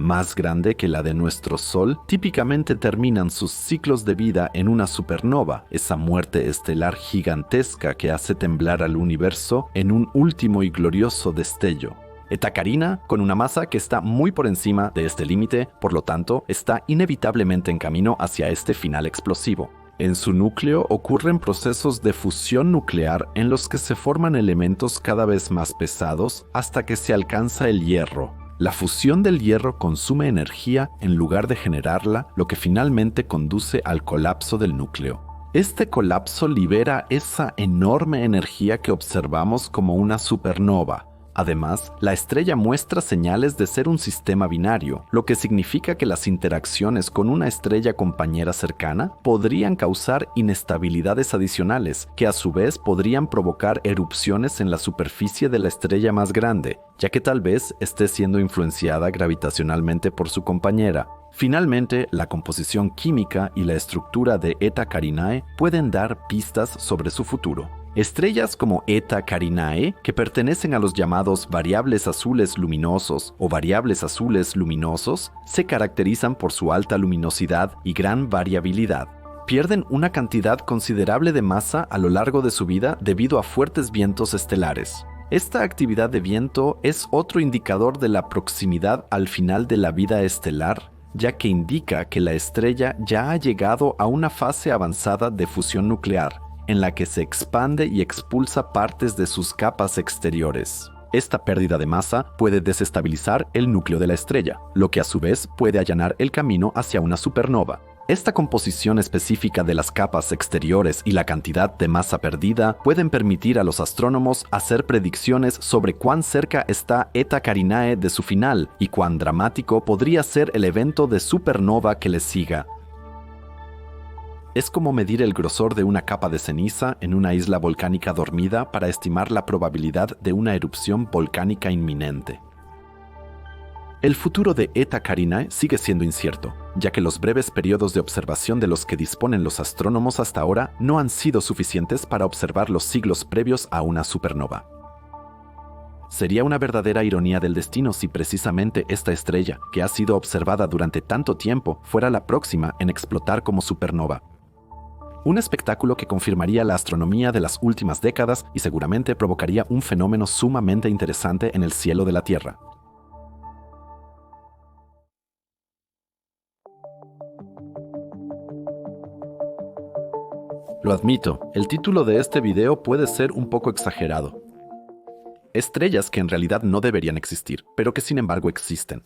más grande que la de nuestro Sol, típicamente terminan sus ciclos de vida en una supernova, esa muerte estelar gigantesca que hace temblar al universo en un último y glorioso destello. Eta Carinae, con una masa que está muy por encima de este límite, por lo tanto, está inevitablemente en camino hacia este final explosivo. En su núcleo ocurren procesos de fusión nuclear en los que se forman elementos cada vez más pesados hasta que se alcanza el hierro. La fusión del hierro consume energía en lugar de generarla, lo que finalmente conduce al colapso del núcleo. Este colapso libera esa enorme energía que observamos como una supernova. Además, la estrella muestra señales de ser un sistema binario, lo que significa que las interacciones con una estrella compañera cercana podrían causar inestabilidades adicionales, que a su vez podrían provocar erupciones en la superficie de la estrella más grande, ya que tal vez esté siendo influenciada gravitacionalmente por su compañera. Finalmente, la composición química y la estructura de Eta Carinae pueden dar pistas sobre su futuro. Estrellas como Eta Carinae, que pertenecen a los llamados variables azules luminosos o variables azules luminosos, se caracterizan por su alta luminosidad y gran variabilidad. Pierden una cantidad considerable de masa a lo largo de su vida debido a fuertes vientos estelares. Esta actividad de viento es otro indicador de la proximidad al final de la vida estelar, ya que indica que la estrella ya ha llegado a una fase avanzada de fusión nuclear, en la que se expande y expulsa partes de sus capas exteriores. Esta pérdida de masa puede desestabilizar el núcleo de la estrella, lo que a su vez puede allanar el camino hacia una supernova. Esta composición específica de las capas exteriores y la cantidad de masa perdida pueden permitir a los astrónomos hacer predicciones sobre cuán cerca está Eta Carinae de su final y cuán dramático podría ser el evento de supernova que le siga. Es como medir el grosor de una capa de ceniza en una isla volcánica dormida para estimar la probabilidad de una erupción volcánica inminente. El futuro de Eta Carinae sigue siendo incierto, ya que los breves periodos de observación de los que disponen los astrónomos hasta ahora no han sido suficientes para observar los siglos previos a una supernova. Sería una verdadera ironía del destino si precisamente esta estrella, que ha sido observada durante tanto tiempo, fuera la próxima en explotar como supernova. Un espectáculo que confirmaría la astronomía de las últimas décadas y seguramente provocaría un fenómeno sumamente interesante en el cielo de la Tierra. Lo admito, el título de este video puede ser un poco exagerado. Estrellas que en realidad no deberían existir, pero que sin embargo existen.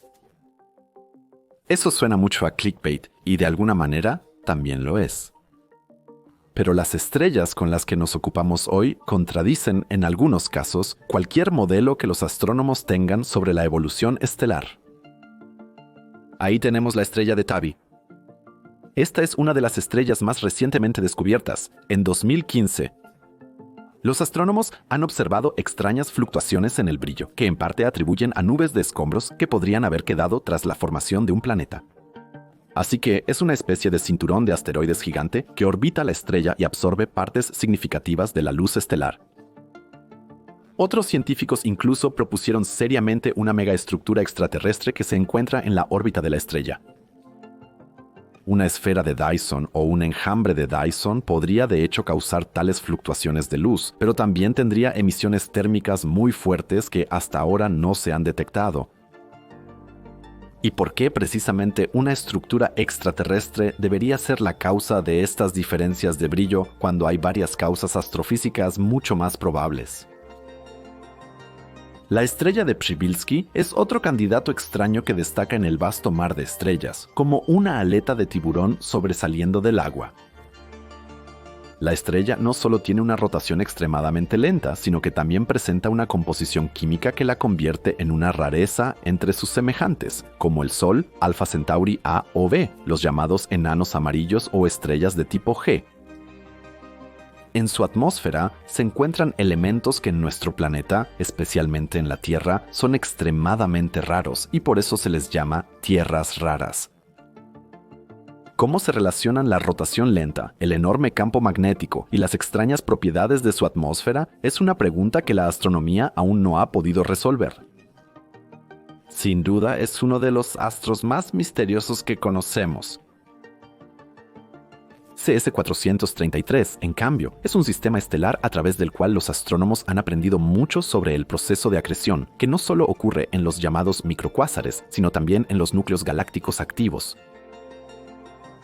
Eso suena mucho a clickbait, y de alguna manera también lo es. Pero las estrellas con las que nos ocupamos hoy contradicen, en algunos casos, cualquier modelo que los astrónomos tengan sobre la evolución estelar. Ahí tenemos la estrella de Tabby. Esta es una de las estrellas más recientemente descubiertas, en 2015. Los astrónomos han observado extrañas fluctuaciones en el brillo, que en parte atribuyen a nubes de escombros que podrían haber quedado tras la formación de un planeta. Así que es una especie de cinturón de asteroides gigante que orbita la estrella y absorbe partes significativas de la luz estelar. Otros científicos incluso propusieron seriamente una megaestructura extraterrestre que se encuentra en la órbita de la estrella. Una esfera de Dyson o un enjambre de Dyson podría de hecho causar tales fluctuaciones de luz, pero también tendría emisiones térmicas muy fuertes que hasta ahora no se han detectado. ¿Y por qué precisamente una estructura extraterrestre debería ser la causa de estas diferencias de brillo cuando hay varias causas astrofísicas mucho más probables? La estrella de Przybylski es otro candidato extraño que destaca en el vasto mar de estrellas, como una aleta de tiburón sobresaliendo del agua. La estrella no solo tiene una rotación extremadamente lenta, sino que también presenta una composición química que la convierte en una rareza entre sus semejantes, como el Sol, Alpha Centauri A o B, los llamados enanos amarillos o estrellas de tipo G. En su atmósfera se encuentran elementos que en nuestro planeta, especialmente en la Tierra, son extremadamente raros y por eso se les llama tierras raras. ¿Cómo se relacionan la rotación lenta, el enorme campo magnético y las extrañas propiedades de su atmósfera? Es una pregunta que la astronomía aún no ha podido resolver. Sin duda es uno de los astros más misteriosos que conocemos. CS-433, en cambio, es un sistema estelar a través del cual los astrónomos han aprendido mucho sobre el proceso de acreción, que no solo ocurre en los llamados microcuásares, sino también en los núcleos galácticos activos.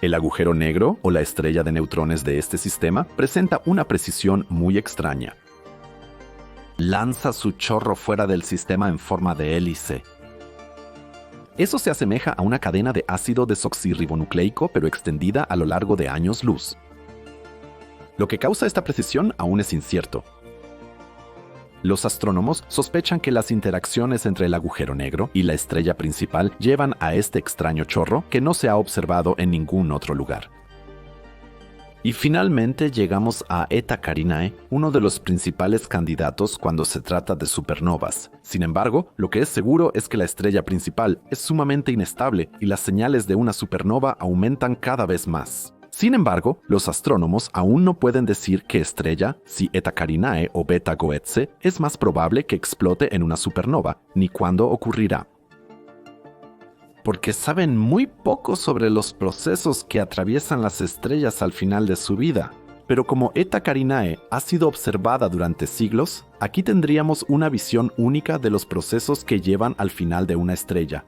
El agujero negro, o la estrella de neutrones de este sistema, presenta una precisión muy extraña. Lanza su chorro fuera del sistema en forma de hélice. Eso se asemeja a una cadena de ácido desoxirribonucleico, pero extendida a lo largo de años luz. Lo que causa esta precisión aún es incierto. Los astrónomos sospechan que las interacciones entre el agujero negro y la estrella principal llevan a este extraño chorro que no se ha observado en ningún otro lugar. Y finalmente llegamos a Eta Carinae, uno de los principales candidatos cuando se trata de supernovas. Sin embargo, lo que es seguro es que la estrella principal es sumamente inestable y las señales de una supernova aumentan cada vez más. Sin embargo, los astrónomos aún no pueden decir qué estrella, si Eta Carinae o Beta Goetze, es más probable que explote en una supernova, ni cuándo ocurrirá. Porque saben muy poco sobre los procesos que atraviesan las estrellas al final de su vida. Pero como Eta Carinae ha sido observada durante siglos, aquí tendríamos una visión única de los procesos que llevan al final de una estrella.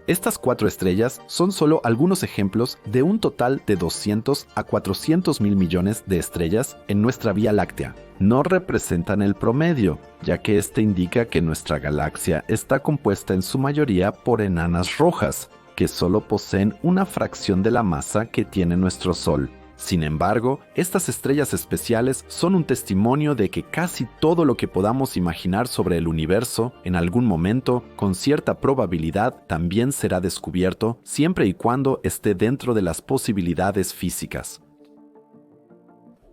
Estas 4 estrellas son solo algunos ejemplos de un total de 200 a 400 mil millones de estrellas en nuestra Vía Láctea. No representan el promedio, ya que este indica que nuestra galaxia está compuesta en su mayoría por enanas rojas, que solo poseen una fracción de la masa que tiene nuestro Sol. Sin embargo, estas estrellas especiales son un testimonio de que casi todo lo que podamos imaginar sobre el universo, en algún momento, con cierta probabilidad, también será descubierto, siempre y cuando esté dentro de las posibilidades físicas.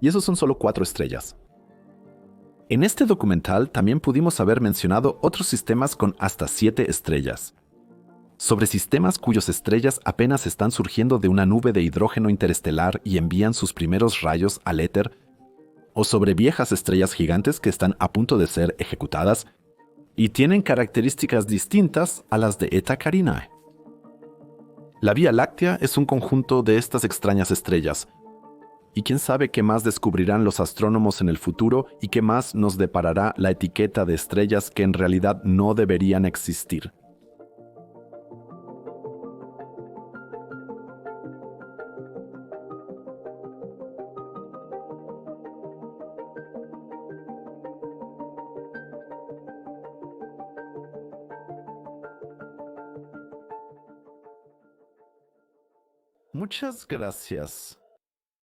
Y esos son solo 4 estrellas. En este documental también pudimos haber mencionado otros sistemas con hasta 7 estrellas. Sobre sistemas cuyas estrellas apenas están surgiendo de una nube de hidrógeno interestelar y envían sus primeros rayos al éter, o sobre viejas estrellas gigantes que están a punto de ser ejecutadas y tienen características distintas a las de Eta Carinae. La Vía Láctea es un conjunto de estas extrañas estrellas, y quién sabe qué más descubrirán los astrónomos en el futuro y qué más nos deparará la etiqueta de estrellas que en realidad no deberían existir. Muchas gracias.